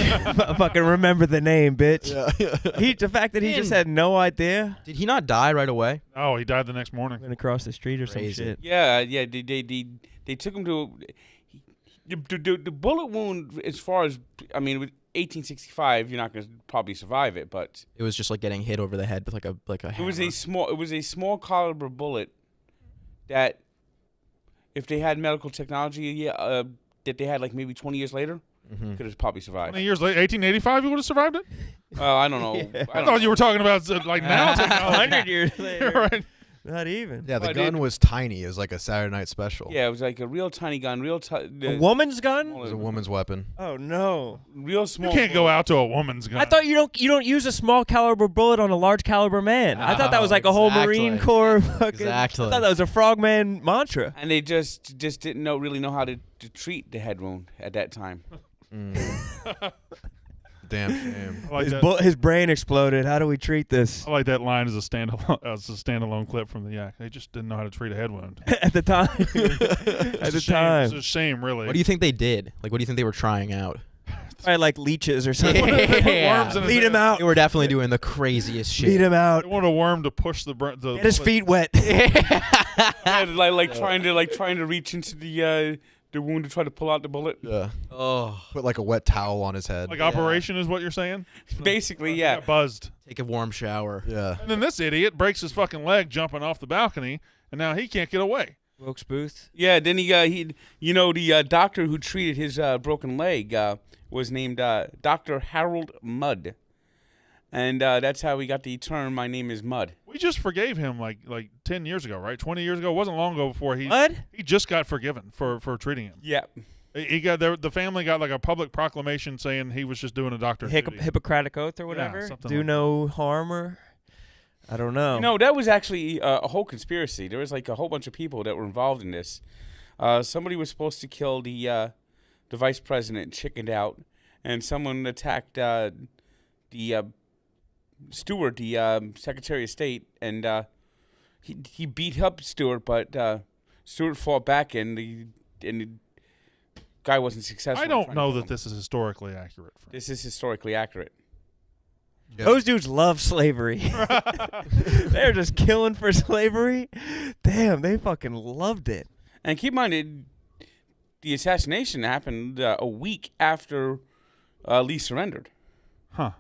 Fucking remember the name, bitch. Yeah. The fact that he just had no idea. Did he not die right away? Oh, he died the next morning. Went across the street or Crazy. some shit. Yeah. They took him to the bullet wound. As far as I mean, with 1865, you're not going to probably survive it, but It was just like getting hit over the head with like a hammer. it was a small caliber bullet that, if they had medical technology, that they had like maybe 20 years later, could have probably survived. 20 years later, 1885, you would have survived it? I don't know. Yeah. I I don't thought know. you were talking about like now technology. 100 years later. right. Not even. Yeah, the But gun it- was tiny. It was like a Saturday night special. Yeah, it was like a real tiny gun, A woman's gun? It was a woman's weapon. Oh no. real small. You can't go out to a woman's gun. I thought you don't use a small caliber bullet on a large caliber man. I thought that was like a whole Marine exactly. Corps fucking. Exactly. I thought that was a frogman mantra. And they just didn't really know how to treat the head wound at that time. Damn shame. I like that. His brain exploded. How do we treat this? I like that line as a standalone clip from the Yak. They just didn't know how to treat a head wound. At the time. At It's the a shame. time. It's a shame, really. What do you think they did? Like, what do you think they were trying out? Probably like leeches or something. Yeah. Worms in his Lead him head. out. They were definitely doing the craziest shit. Lead him out. They want a worm to push the Get his feet wet. And like trying to reach into the wound to try to pull out the bullet. Yeah. Oh, Put like a wet towel on his head. Like operation is what you're saying? Basically, He yeah. got buzzed. take a warm shower. Yeah. And then this idiot breaks his fucking leg jumping off the balcony, and now he can't get away. Wilkes Booth. Yeah, then the doctor who treated his broken leg was named Dr. Harold Mudd. And that's how we got the term, my name is Mudd. We just forgave him like 10 years ago, right? 20 years ago. It wasn't long ago before he What? just got forgiven for treating him. Yeah. He got the family got like a public proclamation saying he was just doing a doctor's duty. Hippocratic oath or whatever. something Do like no harm or I don't know. No, that was actually a whole conspiracy. There was like a whole bunch of people that were involved in this. Somebody was supposed to kill the vice president, chickened out, and someone attacked the Stewart, the Secretary of State, and he beat up Stewart, but Stewart fought back, and the guy wasn't successful. I in don't trying to know kill that him. this is historically accurate. Frank. This is historically accurate. Yeah. Those dudes love slavery. They're just killing for slavery. Damn, they fucking loved it. And keep in mind, the assassination happened a week after Lee surrendered. Huh.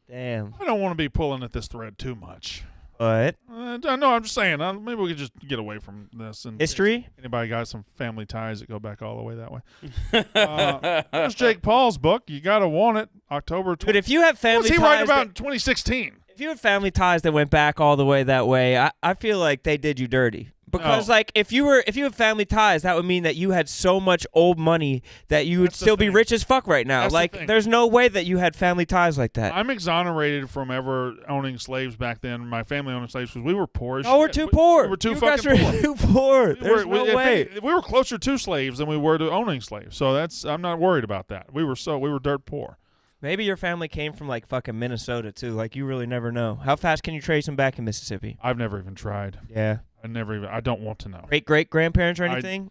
Damn. I don't want to be pulling at this thread too much. What? No, I'm just saying. Maybe we could just get away from this. And History? Anybody got some family ties that go back all the way that way? There's Jake Paul's book. You gotta want it. October 20. Dude, if you have What family was he ties writing about in that, 2016? if you have family ties that went back all the way that way, I feel like they did you dirty. Because No. like if you have family ties, that would mean that you had so much old money that you would That's the still be thing. rich as fuck right now. That's the Like thing. there's no way that you had family ties like that. I'm exonerated from ever owning slaves back then. My family owned slaves because we were poor as Oh, we're shit. too poor. We were too you fucking guys poor. are too poor. We There's were- no if way. we were closer to slaves than we were to owning slaves. So I'm not worried about that. We were dirt poor. Maybe your family came from like fucking Minnesota too. Like you really never know. How fast can you trace them back in Mississippi? I've never even tried. Yeah. I don't want to know. Great grandparents or anything?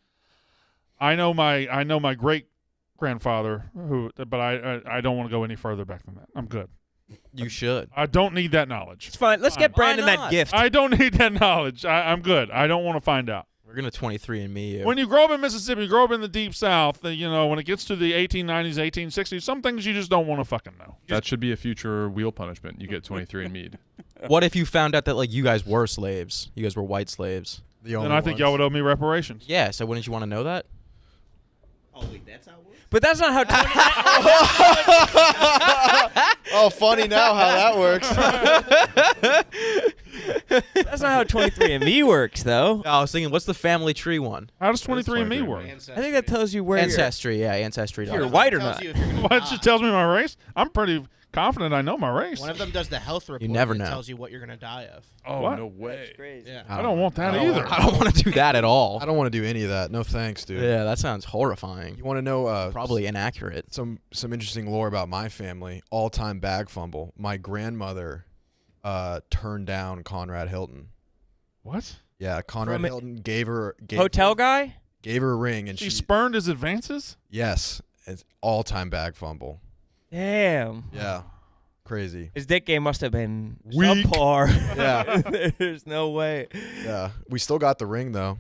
I know my great grandfather but I don't want to go any further back than that. I'm good. You should. I don't need that knowledge. It's fine. Let's get Why Brandon that not? gift. I don't need that knowledge. I'm good. I don't want to find out. We're gonna 23andMe you. When you grow up in Mississippi, you grow up in the deep South, when it gets to the 1890s, 1860s, some things you just don't want to fucking know. That should be a future wheel punishment. You get 23 and mead. What if you found out that like you guys were slaves? You guys were white slaves. The only Then I think y'all would owe me reparations. Yeah. So wouldn't you want to know that? Oh wait, that's how it works. But that's not how. Oh, funny now how that works. That's not how 23andMe works, though. I was thinking, what's the family tree one? How does 23andMe 23andMe. work? I think that tells you where Ancestry, yeah, ancestry. You're white or Tells not. you if you're gonna What? die. It tells me my race? I'm pretty confident I know my race. One of them does the health report. never and know. it tells you what you're gonna die of. Oh, What? no way. Yeah. I don't want that I don't- either. I don't want to do that at all. I don't want to do any of that. No thanks, dude. Yeah, that sounds horrifying. You want to know Probably inaccurate. some interesting lore about my family? All-time bag fumble. My grandmother turned down Conrad Hilton. What? Yeah, Conrad From- Hilton gave her Hotel guy? gave her a ring, and She she spurned his advances? yes, it's all-time bag fumble. Damn. Yeah, crazy. His dick game must have been Weak. subpar. Yeah, There's no way. yeah. We still got the ring though.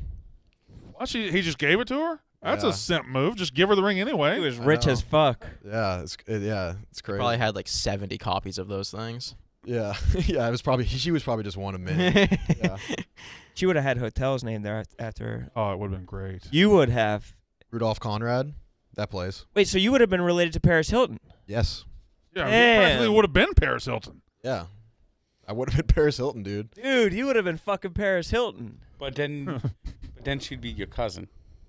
Well, he just gave it to her? That's Yeah. a simp move. Just give her the ring anyway. He was I rich know. as fuck. Yeah, it's crazy. Probably had like 70 copies of those things. Yeah, yeah. It was probably she was probably just one a minute. Yeah. She would have had hotels named there after her. Oh, it would have been great. You would have. Rudolph Conrad, that place. Wait, so you would have been related to Paris Hilton? Yes. Yeah, he Damn. practically would have been Paris Hilton. Yeah. I would have been Paris Hilton, dude. Dude, you would have been fucking Paris Hilton. But then she'd be your cousin.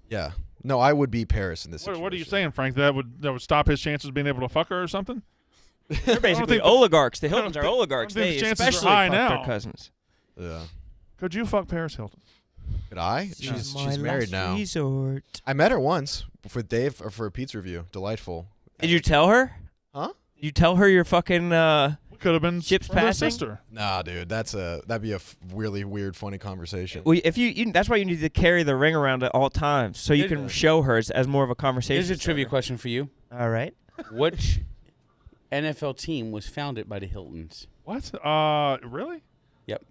Yeah. No, I would be Paris in this situation. What are you saying, Frank? That would stop his chances of being able to fuck her or something? They're basically think- oligarchs. The I don't Hiltons are think- oligarchs. I don't think They the chances are especially high fuck now. their cousins. Yeah. Could you fuck Paris Hilton? Could I? Yeah. She's married now. Resort. I met her once for Dave or for a pizza review. Delightful. Did you tell her? Huh? Did you tell her your fucking Could have been Ships her passing? sister. Nah, dude. That'd be a really weird, funny conversation. Well, if you that's why you need to carry the ring around at all times, so you Here's can a- show her as more of a conversation. Here's a trivia starter. question for you. All right. Which NFL team was founded by the Hiltons? What? Really? Yep.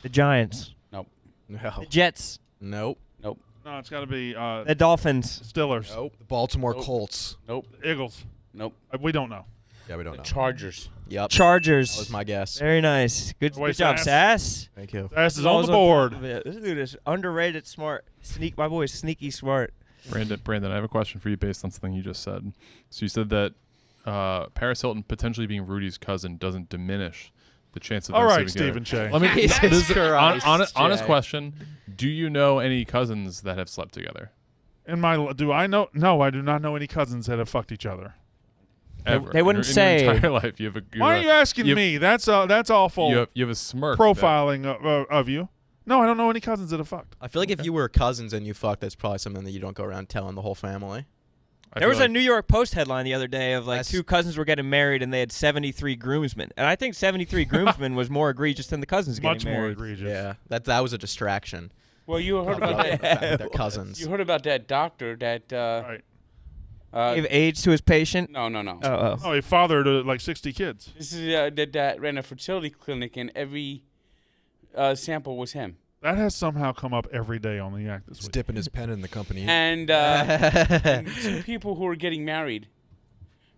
The Giants, Nope. No. the Jets, Nope. Nope. No, it's got to be the Dolphins. Stillers, Nope. The Baltimore Nope. Colts. Nope. Eagles. Nope. We don't know. Yeah, we don't The know. Chargers. Yep. Chargers. That was my guess. Very nice. Good, Wait, good job, Sass. Thank you. Ass is He's on always the top board. of it. This dude is underrated, smart. My boy is sneaky smart. Brandon, I have a question for you based on something you just said. So you said that Paris Hilton potentially being Rudy's cousin doesn't diminish the chance of them All right, sleeping Stephen together. Shea. Let me Jesus this is Christ, honest Jay. question. Do you know any cousins that have slept together? Do I know? No, I do not know any cousins that have fucked each other. Ever. they wouldn't in your say- entire life. You have a. Why are you asking me? That's awful. You have a smirk. that- profiling of you. No, I don't know any cousins that have fucked. I feel like if you were cousins and you fucked, that's probably something that you don't go around telling the whole family. I There feel was like- a New York Post headline the other day of like That's- two cousins were getting married and they had 73 groomsmen. And I think 73 groomsmen was more egregious than the cousins Much getting more married. egregious. Yeah, that was a distraction. Well, you heard About about the that. fact that they're cousins. You heard about that doctor that. Right. Gave AIDS to his patient. No. Oh. He fathered like 60 kids. This is that ran a fertility clinic, and every sample was him. That has somehow come up every day on the Yak this He's week. dipping his pen in the company. And and two people who were getting married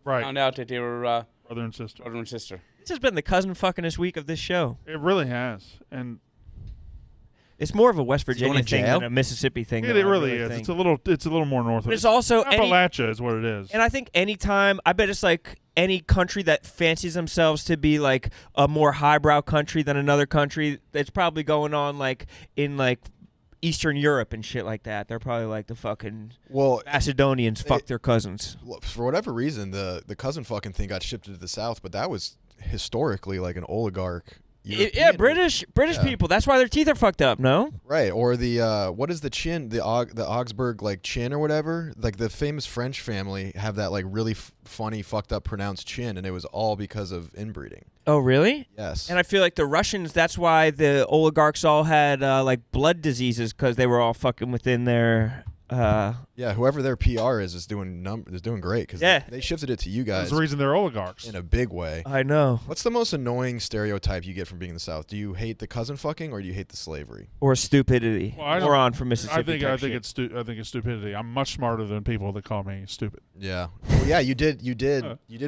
Right. found out that they were Brother and sister. brother and sister. This has been the cousin fuckingest week of this show. It really has. And It's more of a West he going Virginia to thing jail? than a Mississippi thing. it though, I really is. think. It's a little more north But of it's also Appalachia is what it is. and I think anytime, I bet it's like any country that fancies themselves to be like a more highbrow country than another country, that's probably going on like in like Eastern Europe and shit like that. They're probably like the fucking Well, Macedonians fuck their cousins. for whatever reason, the cousin fucking thing got shifted to the South, but that was historically like an oligarch. Yeah, European- British Yeah. people. That's why their teeth are fucked up. No, Right, or the what is the chin, the Augsburg like chin or whatever, like the famous French family have that like really funny fucked up pronounced chin, and it was all because of inbreeding. oh really? Yes. And I feel like the Russians. That's why the oligarchs all had like blood diseases because they were all fucking within their. Yeah, whoever their PR is doing great because Yeah. they shifted it to you That's guys the reason they're oligarchs. in a big way. I know. What's the most annoying stereotype you get from being in the South? Do you hate the cousin fucking or do you hate the slavery? Or stupidity. Well, I don't- Moron from Mississippi. I type think shit. it's stupidity. I'm much smarter than people that call me stupid. Yeah. Well, yeah, you did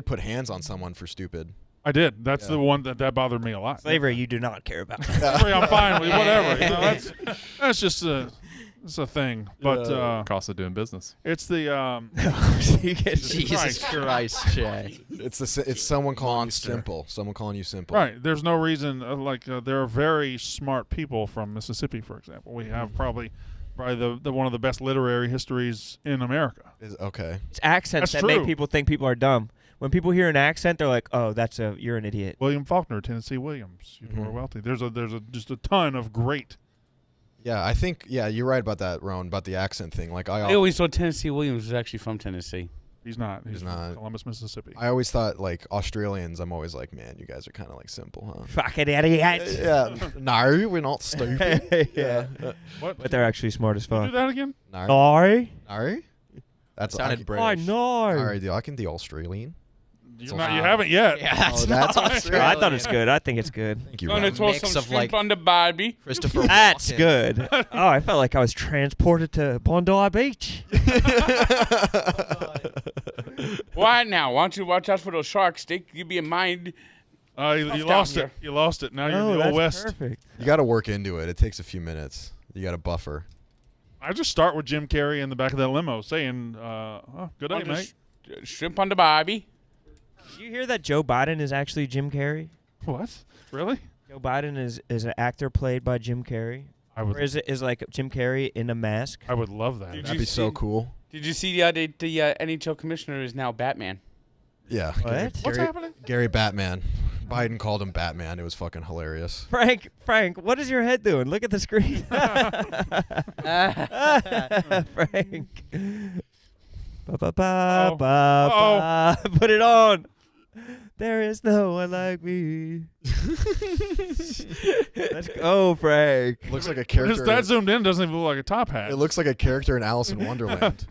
put hands on someone for stupid. I did. That's Yeah. the one that bothered me a lot. Slavery you do not care about. Slavery, I'm fine with whatever. You know, that's just it's a thing. But Cost of doing business. it's the Jesus Christ, Jay. It's someone calling Monster. you simple. Someone calling you simple. right. There's no reason there are very smart people from Mississippi, for example. We have probably the one of the best literary histories in America. Okay. It's accents That's that make true. people think people are dumb. When people hear an accent, they're like, "Oh, you're an idiot." William Faulkner, Tennessee Williams, Eudora Welty. There's just a ton of great. Yeah, I think you're right about that, Ron, about the accent thing. Like I always thought Tennessee Williams was actually from Tennessee. He's not. He's from not. Columbus, Mississippi. I always thought like Australians. I'm always like, man, you guys are kind of like simple, huh? Fucking idiot. Yeah. No, we're not stupid. Yeah. What? But they're actually smart as Can you fuck. do that again? No. No. That's Sounded I British. know. All right, dude. I can do Australian. You haven't yet. Yeah, that's, Oh, that's not Australian. I thought it's good. I think it's good. Thank you, Gonna Ron. throw mix some of, shrimp like- on the barbie. Christopher That's Walken. good. Oh, I felt like I was transported to Bondi Beach. Why now? Why don't you watch out for those sharks? You'd be in mind. You Tough lost down it. You lost it. Now you're Oh, in the that's old west. perfect. You got to work into it. It takes a few minutes. You got to buffer. I just start with Jim Carrey in the back of that limo saying, good day, On the mate. shrimp on the barbie. Did you hear that Joe Biden is actually Jim Carrey? What? Really? Joe Biden is an actor played by Jim Carrey. I would. Or is like Jim Carrey in a mask? I would love that. Did That'd you be so see- cool. Did you see the NHL commissioner is now Batman? Yeah. What? What's happening? Gary Batman. Biden called him Batman. It was fucking hilarious. Frank, what is your head doing? Look at the screen. Frank. Ba, ba, ba, Oh. ba, ba. Put it on. There is no one like me. Let's go, Frank. Looks like a His character. that zoomed in doesn't even look like a top hat. It looks like a character in Alice in Wonderland.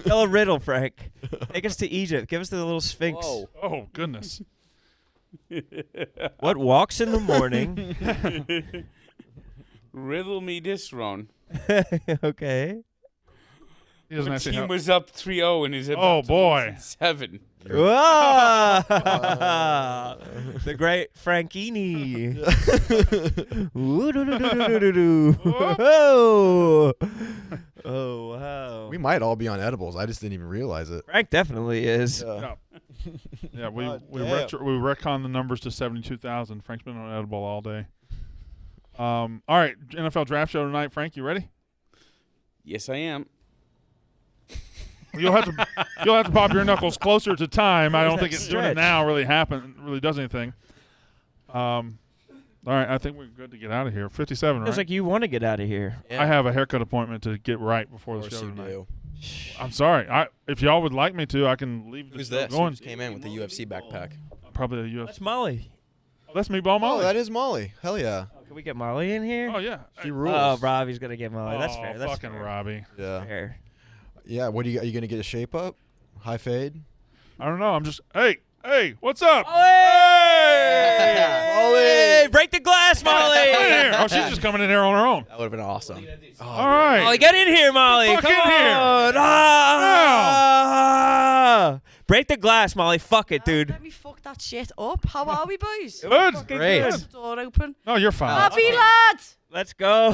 Tell a riddle, Frank. Take us to Egypt. Give us the little Sphinx. Whoa. Oh goodness. What walks in the morning? Riddle me this, Ron. Okay. He doesn't The actually team have. was up 3-0 and is about Oh, to boy. lose in 7. Whoa! The great Frankini. Ooh-doo-doo-doo-doo-doo-doo. Oh, wow. We might all be on edibles. I just didn't even realize it. Frank definitely is. Yeah, yeah we God we damn. we retcon the numbers to 72,000. Frank's been on edible all day. All right, NFL draft show tonight. Frank, you ready? Yes, I am. You'll have to pop your knuckles closer to time. I Where's don't that think it's doing it stretch? now really does anything. All right, I think we're good to get out of here. 57, Feels right? like you want to get out of here. I have a haircut appointment to get right before Of the course show you tonight. do. I'm sorry. If y'all would like me to, I can leave Who's the show this? Who going. just came in with the UFC backpack? Probably a UFC. That's Molly. Oh, that's Meatball Molly. Oh, that is Molly. Hell yeah. Can we get Molly in here? Oh, yeah. She rules. Oh, Robbie's gonna get Molly. That's Oh, fair. That's fucking fair. Robbie. Yeah. Fair. Yeah. What are you gonna get a shape up? High fade? I don't know. I'm just, hey, what's up? Molly! Break the glass, Molly! Come in here. Oh, she's just coming in here on her own. That would have been awesome. All right. Molly, get in here, Molly! Fuck Come in here. on! Ah! Break the glass, Molly. Fuck it, dude. Let me fuck that shit up. How are we, boys? Good. Great. Is the door open? No, you're fine. Happy lads! Let's go.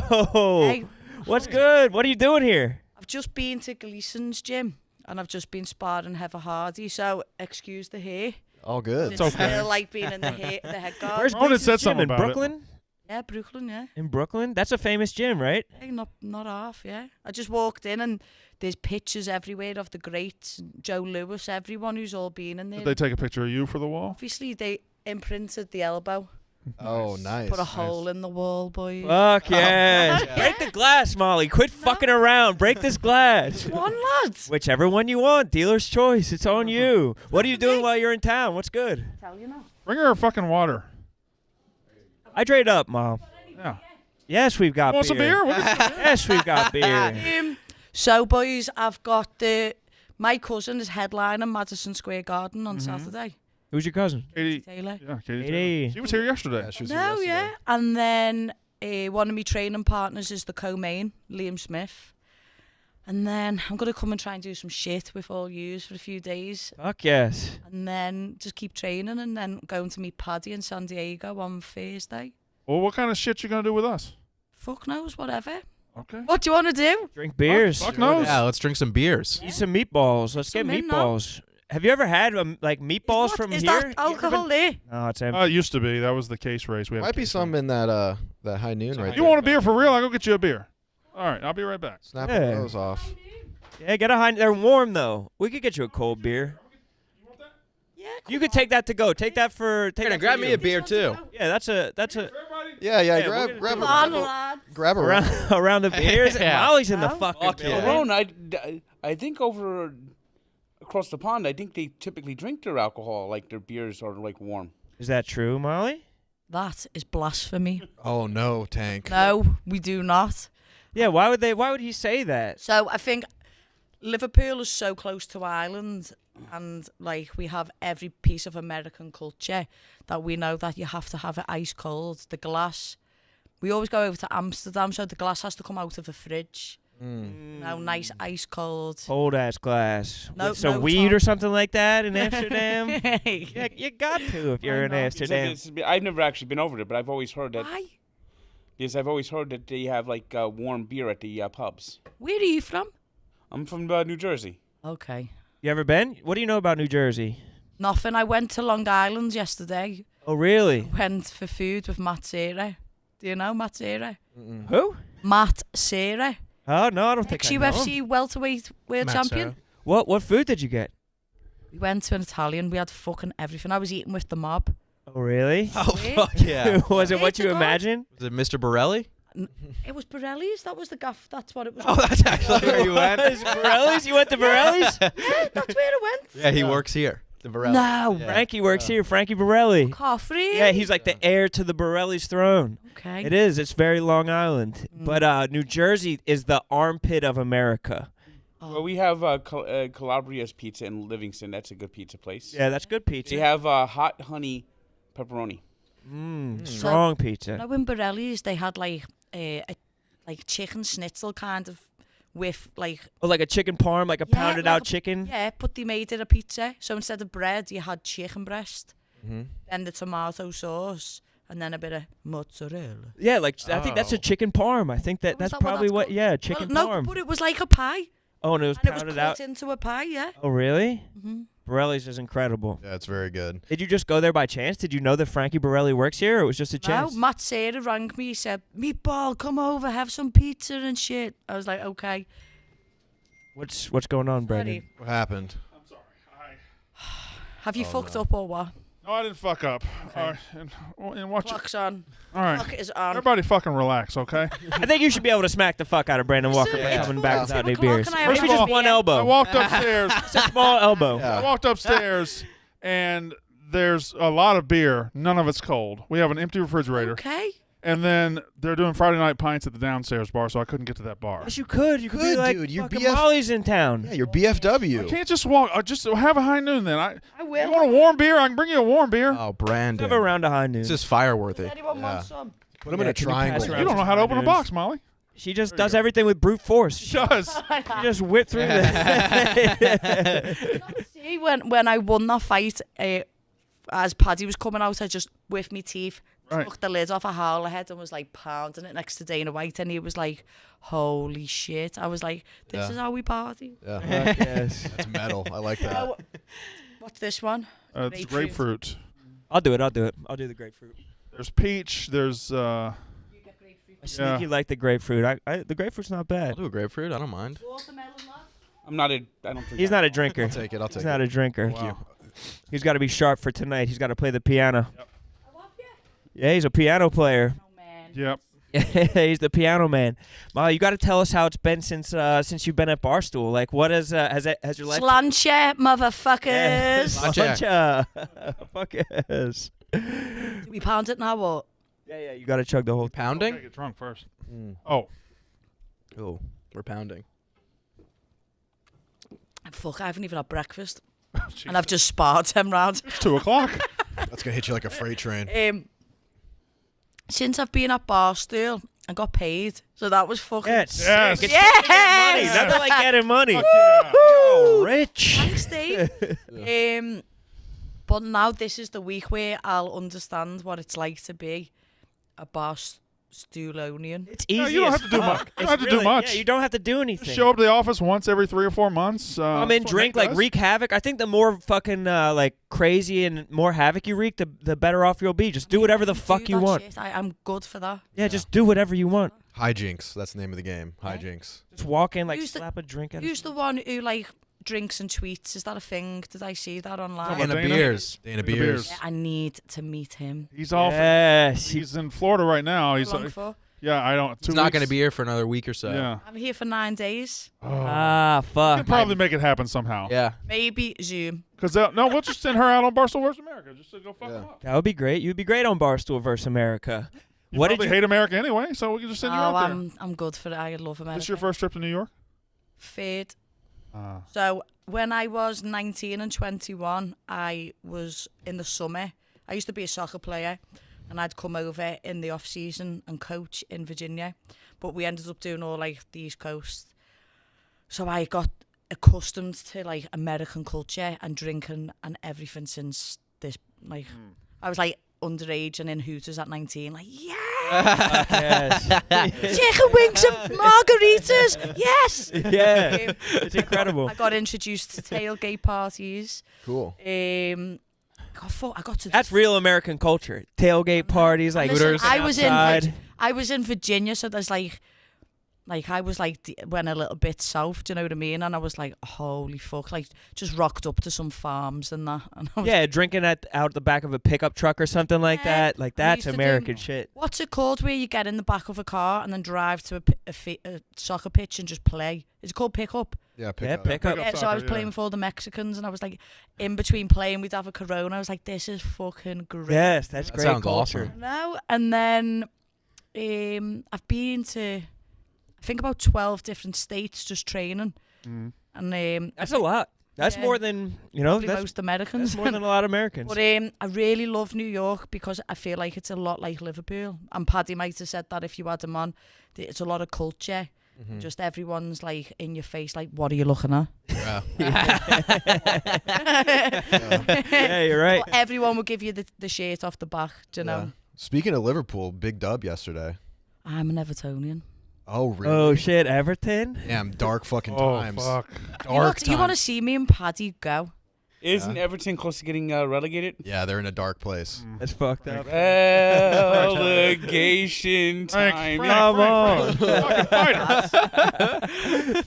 Hey, What's good? What are you doing here? I've just been to Gleason's gym and I've just been sparring Heather Hardy, so excuse the hair. All good. It's okay. still like being in the head guard. Where's Ronan Gleason's said gym? something In about it. Brooklyn? Yeah, Brooklyn, yeah. In Brooklyn? That's a famous gym, right? Hey, not half, yeah. I just walked in and there's pictures everywhere of the greats, Joe Lewis, everyone who's all been in there. Did they take a picture of you for the wall? Obviously, they imprinted the elbow, Oh, nice. put a hole in the wall, boys. Fuck yeah. Break the glass, Molly. Quit fucking around. Break this glass. One lad. Whichever one you want. Dealer's choice. It's on you. What are you doing while you're in town? What's good? Tell you now. Bring her a fucking water. Hydrate up, Mom. Yeah. Yes, we've got Want some beer? We'll get some beer. Yes, we've got beer. So, boys, I've got my cousin is headlining Madison Square Garden on Saturday. Who's your cousin? Katie. Taylor. Yeah, Katie. Katie. Taylor. She was here yesterday. Yeah, she was here No, yesterday. yeah. And then one of my training partners is the co-main, Liam Smith. And then I'm going to come and try and do some shit with all yous for a few days. Fuck yes. And then just keep training and then going to meet Paddy in San Diego on Thursday. Well, what kind of shit you gonna do with us? Fuck knows, whatever. Okay. What do you want to do? Drink beers. Fuck knows. Yeah, let's drink some beers. Eat some meatballs. Let's get Some in now. meatballs. Have you ever had like meatballs from Is here? that alcohol there? No, it's It used to be. That was the case race. We had a Might be case some race. in that high noon right You there. want a beer for real? I'll go get you a beer. All right, I'll be right back. Snap Yeah. those off. Yeah, get a high. They're warm though. We could get you a cold beer. Yeah. You could take that to go. Take that for. Take that Grab for me you. a beer too. Yeah, that's a Yeah, Yeah, grab we're gonna grab do Come on, a lad. grab a around around the beers. Yeah. Molly's in the Oh. fucking Fuck yeah. building. Ron, I think over across the pond, I think they typically drink their alcohol, like their beers are like warm. Is that true, Molly? That is blasphemy. Oh no, Tank. No, we do not. Yeah. Why would they? Why would he say that? So I think Liverpool is so close to Ireland and like we have every piece of American culture that we know that you have to have it ice cold. The glass, we always go over to Amsterdam, so the glass has to come out of the fridge. You know, nice ice cold. Cold ass glass. No- With some no weed or top. something like that in Amsterdam. Yeah, you got to if you're in Why not? Amsterdam. I've never actually been over there, but I've always heard that. Why? Yes, I've always heard that they have like warm beer at the pubs. Where are you from? I'm from New Jersey. Okay. You ever been? What do you know about New Jersey? Nothing. I went to Long Island yesterday. Oh, really? Went for food with Matt Serra. Do you know Matt Serra? Who? Matt Serra. Oh, no, I don't think I know him. Ex-UFC welterweight world champion. What food did you get? We went to an Italian. We had fucking everything. I was eating with the mob. Oh, really? Oh, fuck yeah. Was it what Swear you to God. imagined? Was it Mr. Borelli? It was Borelli's. That was the gaff. That's what it was. Oh, that's actually where you went. Borelli's? You went to Borelli's? Yeah, that's where it went. Yeah, he works here. The Borelli. No. Yeah. Frankie works here. Frankie Borelli. Coffee. Yeah, he's like the heir to the Borelli's throne. Okay. It is. It's very Long Island. But New Jersey is the armpit of America. Well, we have Calabria's Pizza in Livingston. That's a good pizza place. Yeah, that's good pizza. They have hot honey pepperoni. Strong pizza. No, in Borelli's they had like a chicken schnitzel kind of with like Oh, like a chicken parm, like a Yeah, pounded like out a- chicken? yeah, but they made it a pizza. So instead of bread, you had chicken breast, then the tomato sauce, and then a bit of mozzarella. Yeah, like I think that's a chicken parm. I think Oh, that's is that what probably that's what. called? Yeah, chicken No, parm. but it was like a pie, Oh, and it was and it was pounded cut out. into a pie. Yeah. Oh, really? hmm Borelli's is incredible. Yeah, it's very good. Did you just go there by chance? Did you know that Frankie Borelli works here, or it was just a No, chance? Matt Serra rang me. He said, "Meatball, come over, have some pizza and shit." I was like, "Okay." What's going on, Brendan? Sorry. What happened? I'm sorry. Have you fucked up or what? No, I didn't fuck up. All right, and watch it. Clock's on. All right. Clock is on. Everybody fucking relax, okay? I think you should be able to smack the fuck out of Brandon Walker for It's coming back fucking without any 2 o'clock beers. and I First Maybe of just all, one I elbow. walked upstairs. It's a small elbow. Yeah. I walked upstairs, and there's a lot of beer. None of it's cold. We have an empty refrigerator. Okay. And then they're doing Friday night pints at the downstairs bar, so I couldn't get to that bar. Yes, you could. You could be Could, like, dude. You're fucking BF Molly's in town. Yeah, you're BFW. I can't just walk. Just have a high noon then. I will. You want a warm beer? I can bring you a warm beer. Oh, Brandon. Have a round of high noon. This is fire-worthy. Does anyone Yeah. want some? Put him Yeah, in a can you pass triangle. around You don't know how to open a box, Molly. She just does everything with brute force. She does. She just whipped through the. See, when I won that fight, as Paddy was coming out, I just, with my teeth, Right. took the lid off a Howlerhead and was like pounding it next to Dana White, and he was like, "Holy shit!" I was like, "This Yeah. is how we party." Yeah. Yes. That's metal. I like that. Oh, what's this one? It's grapefruit. I'll do it. I'll do the grapefruit. There's peach. There's I sneaky like the grapefruit. The grapefruit's not I'll bad. do a grapefruit. I don't mind. Watermelon, lad. I don't drink. He's not a drinker. I'll take it. I'll take He's it. not a drinker. Wow. He's got to be sharp for tonight. He's got to play the piano. I love you. Yeah, he's a piano player. Oh man. Yep. He's the piano man. Molly, you got to tell us how it's been since you've been at Barstool. Like, what has your life? Slancha, motherfuckers. Slancha. Fuckers. Do we pound it now or? Yeah, you got to chug the whole. Gotta Pounding? get drunk first. Mm. Oh. Oh, we're pounding. Fuck, I haven't even had breakfast. Jesus. And I've just sparred 10 rounds. It's 2 o'clock. That's gonna hit you like a freight train. Since I've been at Barstool, I got paid. So that was fucking... Yeah, it's Yes. sick. It's Yes! money. Nothing like getting money. Fuck yeah. Yo, rich. Thanks, Dave. But now this is the week where I'll understand what it's like to be a Barstoolonian. It's easy. No, you don't as have to do fuck. much. You don't It's have to do really- much. Yeah, you don't have to do anything. Show up to the office once every 3 or 4 months. Come in, that's what drink, Nick like does. wreak havoc. I think the more fucking like crazy and more havoc you wreak, the better off you'll be. Just do whatever the fuck Do you that want. shit. I'm good for that. Yeah, just do whatever you want. Hijinks. That's the name of the game. Yeah. Hijinks. Just walk in, like Who's the- slap a drink at Who's the one who like drinks and tweets? Is that a thing? Did I see that online? Dana Dana Beers. Dana Beers. Beers. Yeah, I need to meet him. He's off. Yes. He's in Florida right now. He's How long for? yeah. I don't. 2 He's not going to weeks. be here for another week or so. Yeah. I'm here for 9 days. Oh. Ah, We fuck. can probably make it happen somehow. Yeah. Maybe Zoom. Because no, we'll just send her out on Barstool vs. America just to go fuck Yeah. them up. That would be great. You'd be great on Barstool versus America. You What did probably you? hate America anyway, so we can just send you Oh, out there. I'm good for it. I love America. This your first trip to New York? Third. Ah. So when I was 19 and 21, I was in the summer. I used to be a soccer player, and I'd come over in the off season and coach in Virginia. But we ended up doing all like the East Coast. So I got accustomed to like American culture and drinking and everything since this. Like I was like underage and in Hooters at 19. Like Yes. Chicken wings and margaritas. Yes. Yeah. It's incredible. I got introduced to tailgate parties. Cool. I got to. That's real American culture. Tailgate parties, like Listen, hooters I was outside. I was in Virginia, so there's like I was like went a little bit south. Do you know what I mean? And I was like, holy fuck! Like just rocked up to some farms and that. And I was Yeah, drinking out the back of a pickup truck or something like Yeah, that. Like we that's used to do- American shit. What's it called where you get in the back of a car and then drive to a soccer pitch and just play? Is it called pickup? Yeah, pick Yeah, up. pickup. Yeah, so I was playing with all the Mexicans and I was like, in between playing, we'd have a Corona. I was like, this is fucking great. Yes, that's That great sounds culture. awesome. No, and then I've been to, I think about 12 different states just training, and That's a lot. That's Yeah. more than probably That's, most Americans. that's more than a lot of Americans. But I really love New York because I feel like it's a lot like Liverpool. And Paddy might have said that if you had him on, it's a lot of culture. Mm-hmm. Just everyone's like in your face, like, what are you looking at? Yeah, you're right. But everyone will give you the shirt off the back, do you know? Yeah. Speaking of Liverpool, big dub yesterday. I'm an Evertonian. Oh, really? Oh shit, Everton. Damn, dark fucking Oh times. fuck! Dark You want to times. see me and Paddy go? Isn't Everton close to getting relegated? Yeah, they're in a dark place. That's fucked up. Relegation time. Come on. Fucking fighter.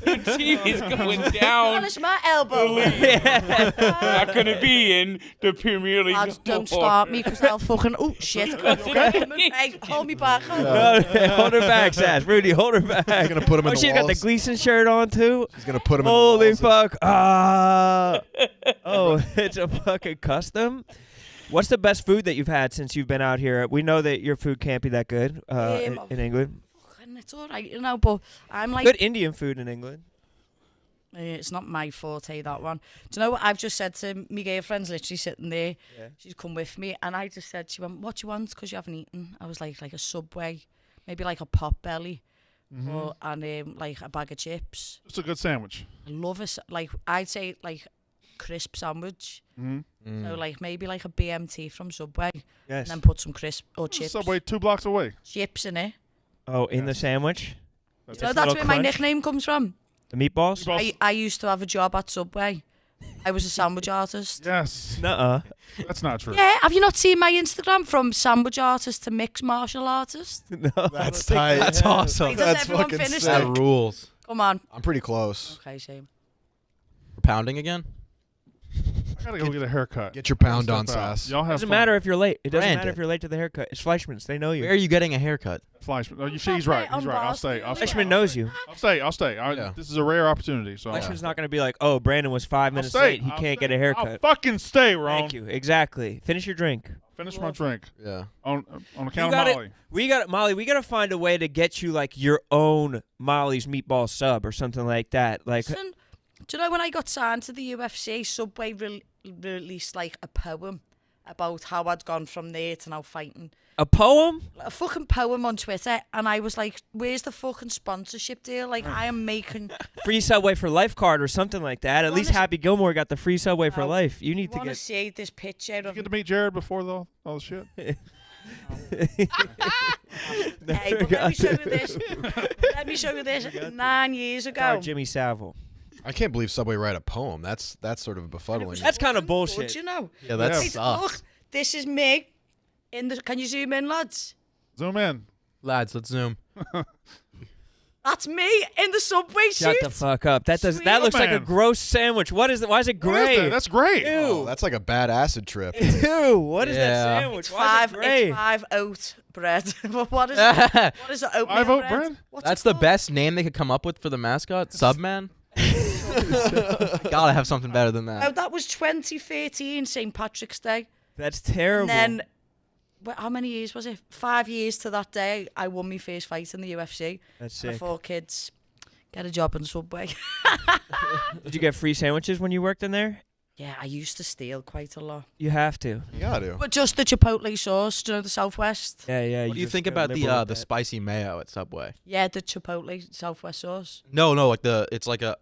The team is going down. Punish my elbow. Not going to be in the Premier League. Lads, no don't more. start me because I'll fucking... Oh, shit. Hey, hold me back. No, hold her back, Sass. Rudy, hold her back. He's gonna put him in Oh, the she's got the walls. Gleason shirt on too. He's gonna put him in Holy the walls. fuck! Ah. Oh, it's a fucking custom. What's the best food that you've had since you've been out here? We know that your food can't be that good in England. And it's all right, you know, but I'm like... Good Indian food in England. It's not my forte, that one. Do you know what I've just said to my girlfriend's literally sitting there. Yeah. She's come with me, and I just said, she went, what do you want? Because you haven't eaten. I was like a Subway, maybe like a pot belly, and like a bag of chips. It's a good sandwich. I love it. Like, I'd say like crisp sandwich. So like maybe like a BMT from Subway, and Yes. then put some crisp or chips. Subway 2 blocks away. Chips in it. Oh, in the sandwich, That's So a that's little where my crunch. nickname comes from. the meatballs. I used to have a job at Subway. I was a sandwich artist. Yes. Nuh-uh. That's not true. Yeah, have you not seen my Instagram from sandwich artist to mixed martial artist? No. That's tight. That's awesome. Wait, does That's everyone fucking finish sick. That it? rules. Come on. I'm pretty close. Okay, same. We're pounding again? I gotta go get a haircut. Get your pound on, Step out. Sass. Y'all have Doesn't fun. matter if you're late. It doesn't Brandon. matter if you're late to the haircut. It's Fleischman's. They know you. Where are you getting a haircut? Fleischman. Oh, he's right. He's right. I'll stay. I'll stay. Fleischman knows you. I'll stay. I'll stay. Yeah. This is a rare opportunity. So Fleischman's not going to be like, oh, Brandon was 5 I'll minutes stay. late. He I'll can't stay. get a haircut. I'll fucking stay, Ron. Thank you. Exactly. Finish your drink. Finish my drink Yeah. on account You of gotta- Molly. We got Molly. We got to find a way to get you like your own Molly's meatball sub or something like that. Like, Listen, do you know when I got signed to the UFC, Subway released like a poem about how I'd gone from there to now fighting. a poem? A fucking poem on Twitter, and I was like, where's the fucking sponsorship deal? Like, I am making... Free Subway for Life card or something like that. At least Honest- Happy Gilmore got the free Subway for Oh, life. You need You to want to get. see this picture You of... get to meet Jared before all the shit. Hey, but let me show you this. Let me show you this. 9 years ago. Jimmy Savile. I can't believe Subway write a poem. That's sort of befuddling. That's kind of Good, bullshit. you know. Yeah, that Yeah. Hey, sucks. look, this is me. Can you zoom in, lads? Zoom in. Lads, let's zoom. That's me in the Subway Shut suit. the fuck up. That Sweet. that looks like a Man. gross sandwich. What is it? Why is it What is gray? that? That's great. Oh, that's like a bad acid trip. Ew, what is Yeah. that sandwich? It's Why is it gray? it's 5 oat bread. But what is it? What is it? Oatmeal 5 oat bread? bread? What's That's it the called? best name they could come up with for the mascot, Subman. Gotta have something better than Oh, that. that was 2013, St. Patrick's Day. That's terrible. And then, how many years was it? 5 years to that day, I won my first fight in the UFC. That's And sick. 4 kids. Get a job in Subway. Did you get free sandwiches when you worked in there? Yeah, I used to steal quite a lot. You have to. You gotta. But just the Chipotle sauce, do you know, the Southwest? Yeah, yeah. What do you just think go about liberal the with that. spicy mayo at Subway? Yeah, the Chipotle Southwest sauce. No, like it's like a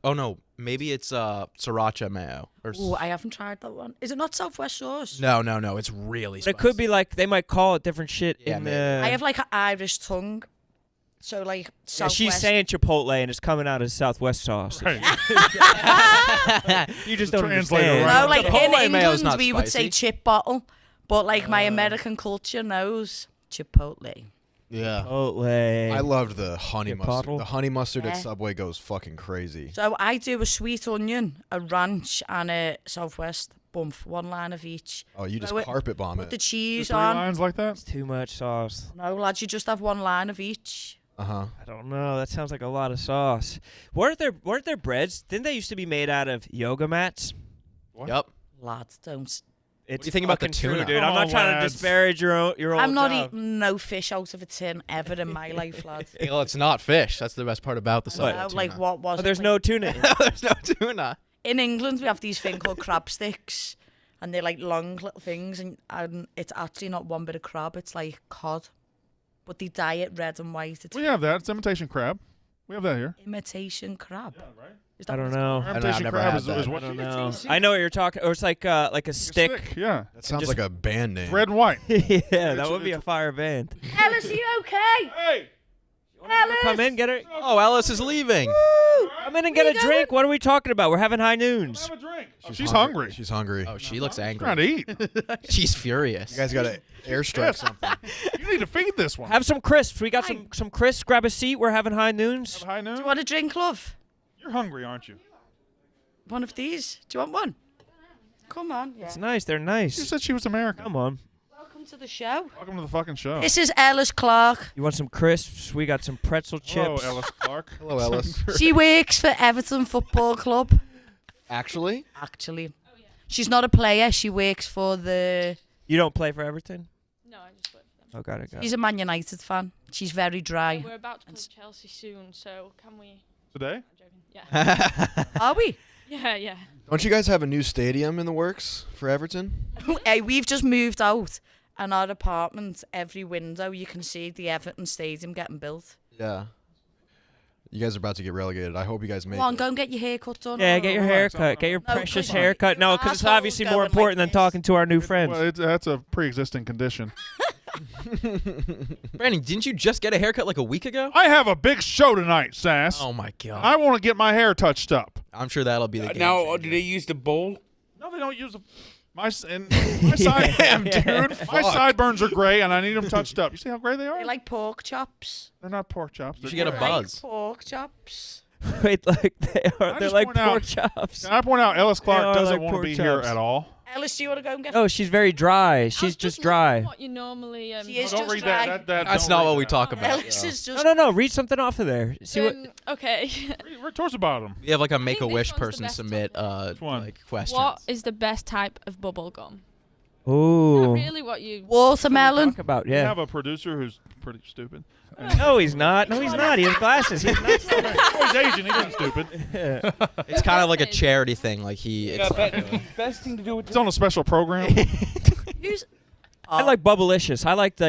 maybe it's sriracha mayo or Ooh, I haven't tried that one. Is it not Southwest sauce? no, it's really But spicy. it could be like they might call it different shit Yeah, in maybe. the. I have like an Irish tongue. So like Yeah, Southwest. she's saying Chipotle and it's coming out as Southwest sauce. Right. You just don't Translator, understand. right? No, like Chipotle in mayo's England not we would say spicy. chip bottle, but like my American culture knows Chipotle. Yeah. Chipotle. I loved the honey Your mustard. bottle? The honey mustard at Yeah. Subway goes fucking crazy. So I do a sweet onion, a ranch, and a Southwest bump, one line of each. Oh, you just Throw it- carpet bomb Put the it. cheese 3 on. lines like that. It's too much sauce. No, lads, you just have one line of each. Uh-huh. I don't know. That sounds like a lot of sauce. Weren't there breads? Didn't they used to be made out of yoga mats? Yep. Lads, don't. It's do you think about the fucking true, tuna? dude. I'm Come not on, trying to lads. disparage your own I'm not job. eating no fish out of a tin ever in my life, lads. Well, it's not fish. That's the best part about the I Subway know, tuna. like what was Oh, it? there's like- no tuna. in it. There's no tuna. In England, we have these thing called crab sticks, and they're like long little things, and it's actually not one bit of crab. It's like cod, but they dye it red and white. It's We have that. It's imitation crab. We have that here. imitation crab. Is that I what don't it's know. I've Imitation never crab had is that. what I don't know. I know what you're talking. Or it's like a stick. Yeah. That sounds just- like a band name. Red and white. Yeah, that would be a fire band. Ellis, are you okay? Hey. Ellis! Come in, get her. Oh, Alice is leaving. Come in and get a drink. What are we talking about? We're having high noons. Have a drink. She's hungry. She's hungry. Oh, she looks angry. Trying to eat. She's furious. You guys got to airstrike something. You need to feed this one. Have some crisps. We got some crisps. Grab a seat. We're having high noons. Have high noon. Do you want a drink, love? You're hungry, aren't you? One of these? Do you want one? Come on. Yeah. It's nice. They're You nice. said she was American. Come on. Welcome to the show. Welcome to the fucking show. This is Ellis Clark. You want some crisps? We got some pretzel Hello, chips. Ellis Clark. Hello, Ellis. She works for Everton Football Club, Actually? actually. She's not a player. She works for the... You don't play for Everton? No, I just work for them. Oh, got it. She's a Man United fan. She's very dry. We're about to play Chelsea soon, so can we? Today? I'm joking. Yeah. Are we? Yeah. Don't you guys have a new stadium in the works for Everton? Hey, we've just moved out, and our apartment, every window, you can see the Everton Stadium getting built. Yeah. You guys are about to get relegated. I hope you guys make Come on, it. go and get your haircut done. Yeah, get your Relax, haircut. Get your No, precious come on. haircut. No, because it's Assholes obviously more going like important than this. talking to our new friends. Well, that's a pre-existing condition. Brandon, didn't you just get a haircut like a week ago? I have a big show tonight, Sass. Oh my god. I want to get my hair touched up. I'm sure that'll be the game Now, changer. do they use the bowl? No, they don't use my side. Damn, dude. My sideburns are gray, and I need them touched up. You see how gray they are? They like pork chops. They're not pork chops. You should They're get a gray. buzz. Like pork chops. Wait, like they are. I They're just like point out- pork chops. Can I point out Ellis They Clark are doesn't like want to pork be here chops. at all? Ellis, do you want to go and get... Oh, she's very dry. I was She's just wondering dry. What you normally? She is Don't just read dry. That's don't not read what we that. talk about. Ellis though. is just... No. Read something off of there. See what? Okay. Read to us about him. We have like a think Make-A-Wish this one's the person best submit Which one? like questions. What is the best type of bubble gum? Ooh. Not really what you. Watermelon. Talk about We yeah. have a producer who's pretty stupid. No, he's not. No, he's not. He has glasses. He's not. Oh, he's Asian. He isn't stupid. It's kind of like a charity thing. Like it's Best thing to do with It's on a special program. Who's... I like Bubblicious. I like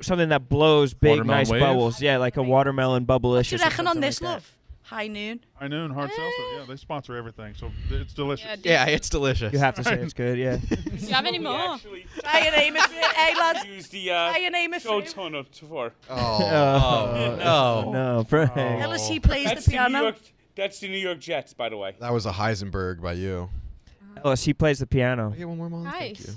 something that blows big, Watermelon nice wave? bubbles. Yeah, like a watermelon Bubblicious. What do you or reckon on something this, like that. love? High noon. I know, and hard seltzer. Yeah, they sponsor everything, so it's delicious. yeah, it's delicious. You have to say it's good. Yeah. Do you have any more? actually Try and aim it. Hey, lads. use the Try and aim it. show for him. ton for. Oh, no. No, Frank. Ellis, he plays That's the the New piano. York. That's the New York Jets, by the way. That was a Heisenberg by you. Ellis, he plays the piano. Can I get one more, Mom? Thank Nice. you.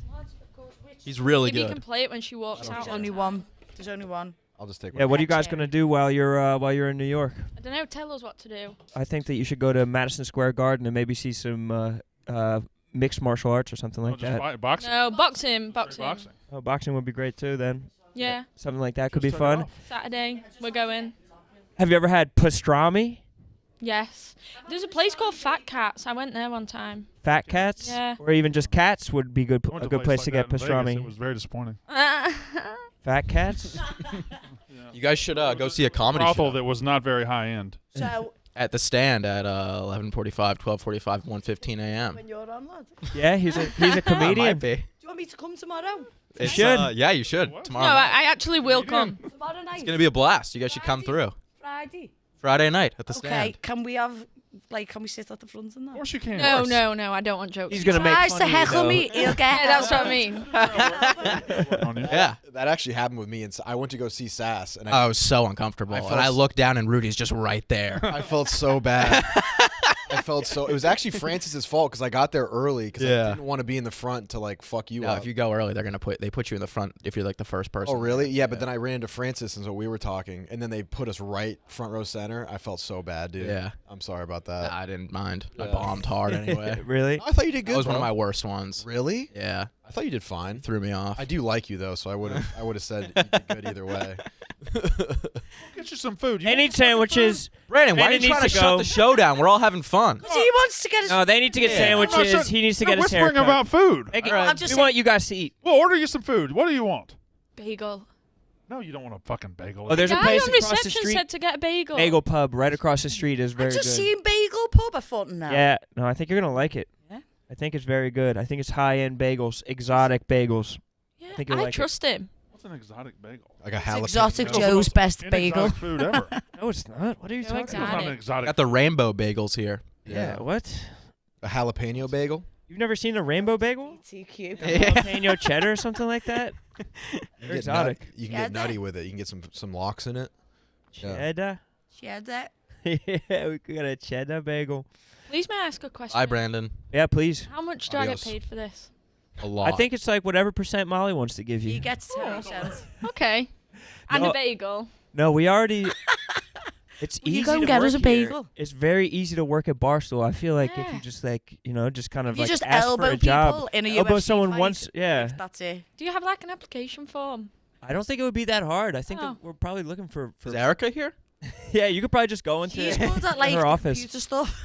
He's really Maybe you good. can play it when she walks out. There's only one. There's only one. I'll just take Yeah, one. what are you guys gonna do while you're in New York? I don't know. Tell us what to do. I think that you should go to Madison Square Garden and maybe see some mixed martial arts or something Oh, like just that. fight, boxing. No, boxing. Boxing. Oh, boxing would be great too. Then Yeah. something like that could be Just turn it fun. off. Saturday we're going. Have you ever had pastrami? Yes. There's a place called Fat Cats. I went there one time. Fat cats? Yeah. Or even just cats would be good. I went A good place to like get that in Vegas. pastrami. It was very disappointing. Fat cats? You guys should go see a comedy Brothel show. that was not very high end. So At the stand at 11:45, 12:45, 1:15 a.m. When you're on, lad. Yeah, he's a comedian. Might be. Do you want me to come tomorrow? It's, should. yeah, you should. What? Tomorrow No, night. I actually will come. Tomorrow night. It's going to be a blast. You guys should come through. Friday. Friday night at the Okay, stand. can we sit at the front and Of that? course you can. No, I don't want jokes. He's gonna make Tries fun to of you, heckle though. me, he'll get Yeah, that's help. what I mean. On you. Yeah. That actually happened with me, and I went to go see Sass, and I was so uncomfortable. I And felt I s- looked down and Rudy's just right there. I felt so bad. It was actually Francis's fault because I got there early because Yeah. I didn't want to be in the front to like fuck you No, up. if you go early, they put you in the front if you're like the first person. Oh really? Yeah, but then I ran into Francis and so we were talking, and then they put us right front row center. I felt so bad, dude. Yeah. I'm sorry about that. I didn't mind. I Yeah. bombed hard anyway. Really? I thought you did good. That was one of bro. my worst ones. Really? Yeah, I thought you did fine. threw me off. I do like you though, so I would have said you did good either way. Get you some food. You They want need some sandwiches. Brandon, why are Brandon you trying to needs to shut go. the show down? We're all having fun. Because he wants to get his... No, they need to get Yeah. sandwiches. I'm not He needs to no get his whispering haircut. about food. Hey, All right. I'm just we saying- want you guys to eat. We'll order you some food. What do you want? Bagel. No, you don't want a fucking bagel. Oh, there's a Guy place on across the reception street. said to get a bagel. Bagel pub right across the street is I very just good. seen Bagel Pub, I thought now. Yeah, no, I think you're gonna like it. Yeah? I think it's very good. I think it's high-end bagels, exotic bagels. Yeah, think you'll like it. trust him. What's an exotic bagel? Like a It's jalapeno. exotic Bagel. Joe's best Any bagel. exotic food ever. No, it's not. What are you Go talking It's exotic. not about? an exotic. Got the rainbow bagels here. Yeah, what? A jalapeno bagel. You've never seen a rainbow bagel? TQ. Jalapeno cheddar or something like that? You They're get exotic. You can Yeah, get nutty with it. You can get some lox in it. Yeah. Cheddar? Cheddar. Yeah, we got a cheddar bagel. Please may I ask a question? Hi, Brandon. Yeah, please. How much do I get Adios. paid for this? A lot. I think it's like whatever percent Molly wants to give He you. gets 10%. Okay. And No. a bagel. No, we already. It's Will you easy go and to get work us a here. bagel? It's very easy to work at Barstool. I feel like if Yeah. you just like just kind of You like just ask for elbow a people job. in a Elbow UFC someone fight. once. Yeah. That's it. Do you have like an application form? I don't think it would be that hard. I think Oh. we're probably looking for. Is Erica here? Yeah, you could probably just go into She's good at like her office. computer stuff.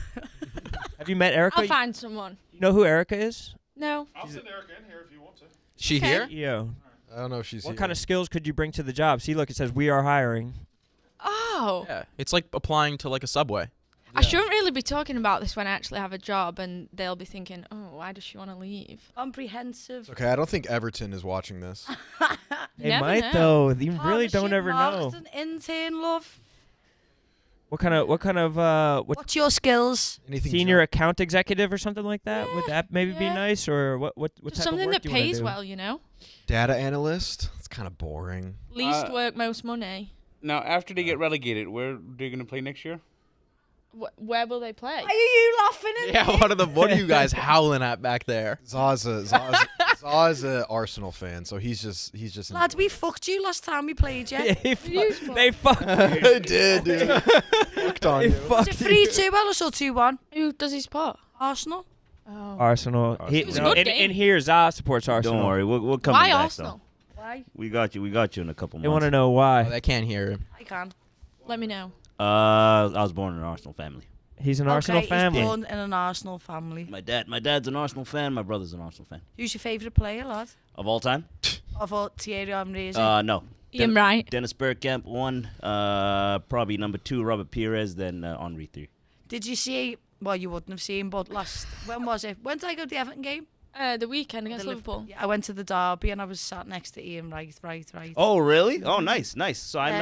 Have you met Erica? I'll find someone. You know who Erica is? No. I'll send Erica in here if you want to. She Okay. here? Yeah. I don't know if she's What here. kind of skills could you bring to the job? See, look, it says we are hiring. Oh. Yeah. It's like applying to like a Subway. I shouldn't really be talking about this when I actually have a job and they'll be thinking, oh, why does she want to leave? Comprehensive. Okay, I don't think Everton is watching this. They never might know. though. You really don't Partnership ever know. marketing, intern, love. What kind of what What's your skills? Anything senior account executive or something like that? Would Yeah, that maybe be yeah. nice, or what Just type something of work that do you wanna pays do? well, you know? data analyst? It's kind of boring. Least work, most money. Now, after they get relegated, where they're gonna play next year? Where will they play? Why are you laughing at Yeah. me? What are you guys howling at back there? Zaw's a Arsenal fan, so he's just. Lads, we fucked you last time we played, yeah? they fucked. They did, dude. Fucked on They you. Was it 3-2 Ellis or 2-1? Who does he support? Arsenal? Oh. Arsenal. It was a good in game. here, Za supports Arsenal. Don't worry, we'll come Why back. Arsenal? Why? Though. We got you in a couple They want months. to know why. They can't hear him. I can. Let me know. I was born in an Arsenal family. He's an Arsenal He's family. born in an Arsenal family. My dad's an Arsenal fan. My brother's an Arsenal fan. Who's your favourite player, lad? Of all time? Of all Thierry Henry, No. Ian Wright. Dennis Bergkamp 1. Probably number 2, Robert Pires. Then Henri 3. Did you see, well, you wouldn't have seen, but when was it? When did I go to the Everton game? The weekend against The Liverpool. Yeah, I went to the derby and I was sat next to Ian Wright. Oh, really? Oh, nice. So I Yeah.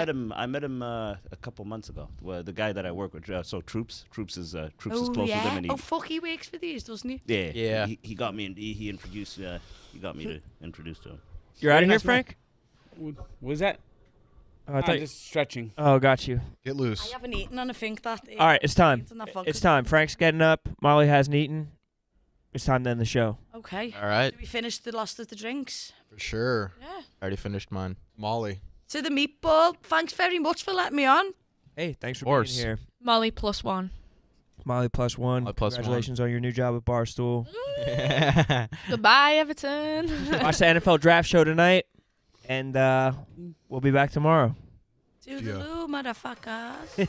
met him a couple months ago. Well, the guy that I work with, so Troops is Oh, close with yeah. him, and Oh, fuck, he works for these, doesn't he? yeah. He got me, and he introduced. He got me to introduce to him. You're out of here, Nice man. Frank? What was that? Oh, I thought. Just stretching. Oh, got you. Get I loose. haven't eaten and I think that... All right, it's time. It's It's time. Frank's getting up. Molly hasn't eaten. It's time to end the show. Okay. All right. Did we finish the last of the drinks? For sure. Yeah. Already finished mine. Molly. To the meatball, thanks very much for letting me on. Hey, thanks for course. being here. Molly +1. Molly +1. Molly +1. Congratulations on your new job at Barstool. Goodbye, Everton. Watch the NFL draft show tonight, and we'll be back tomorrow. Toodaloo, motherfuckers.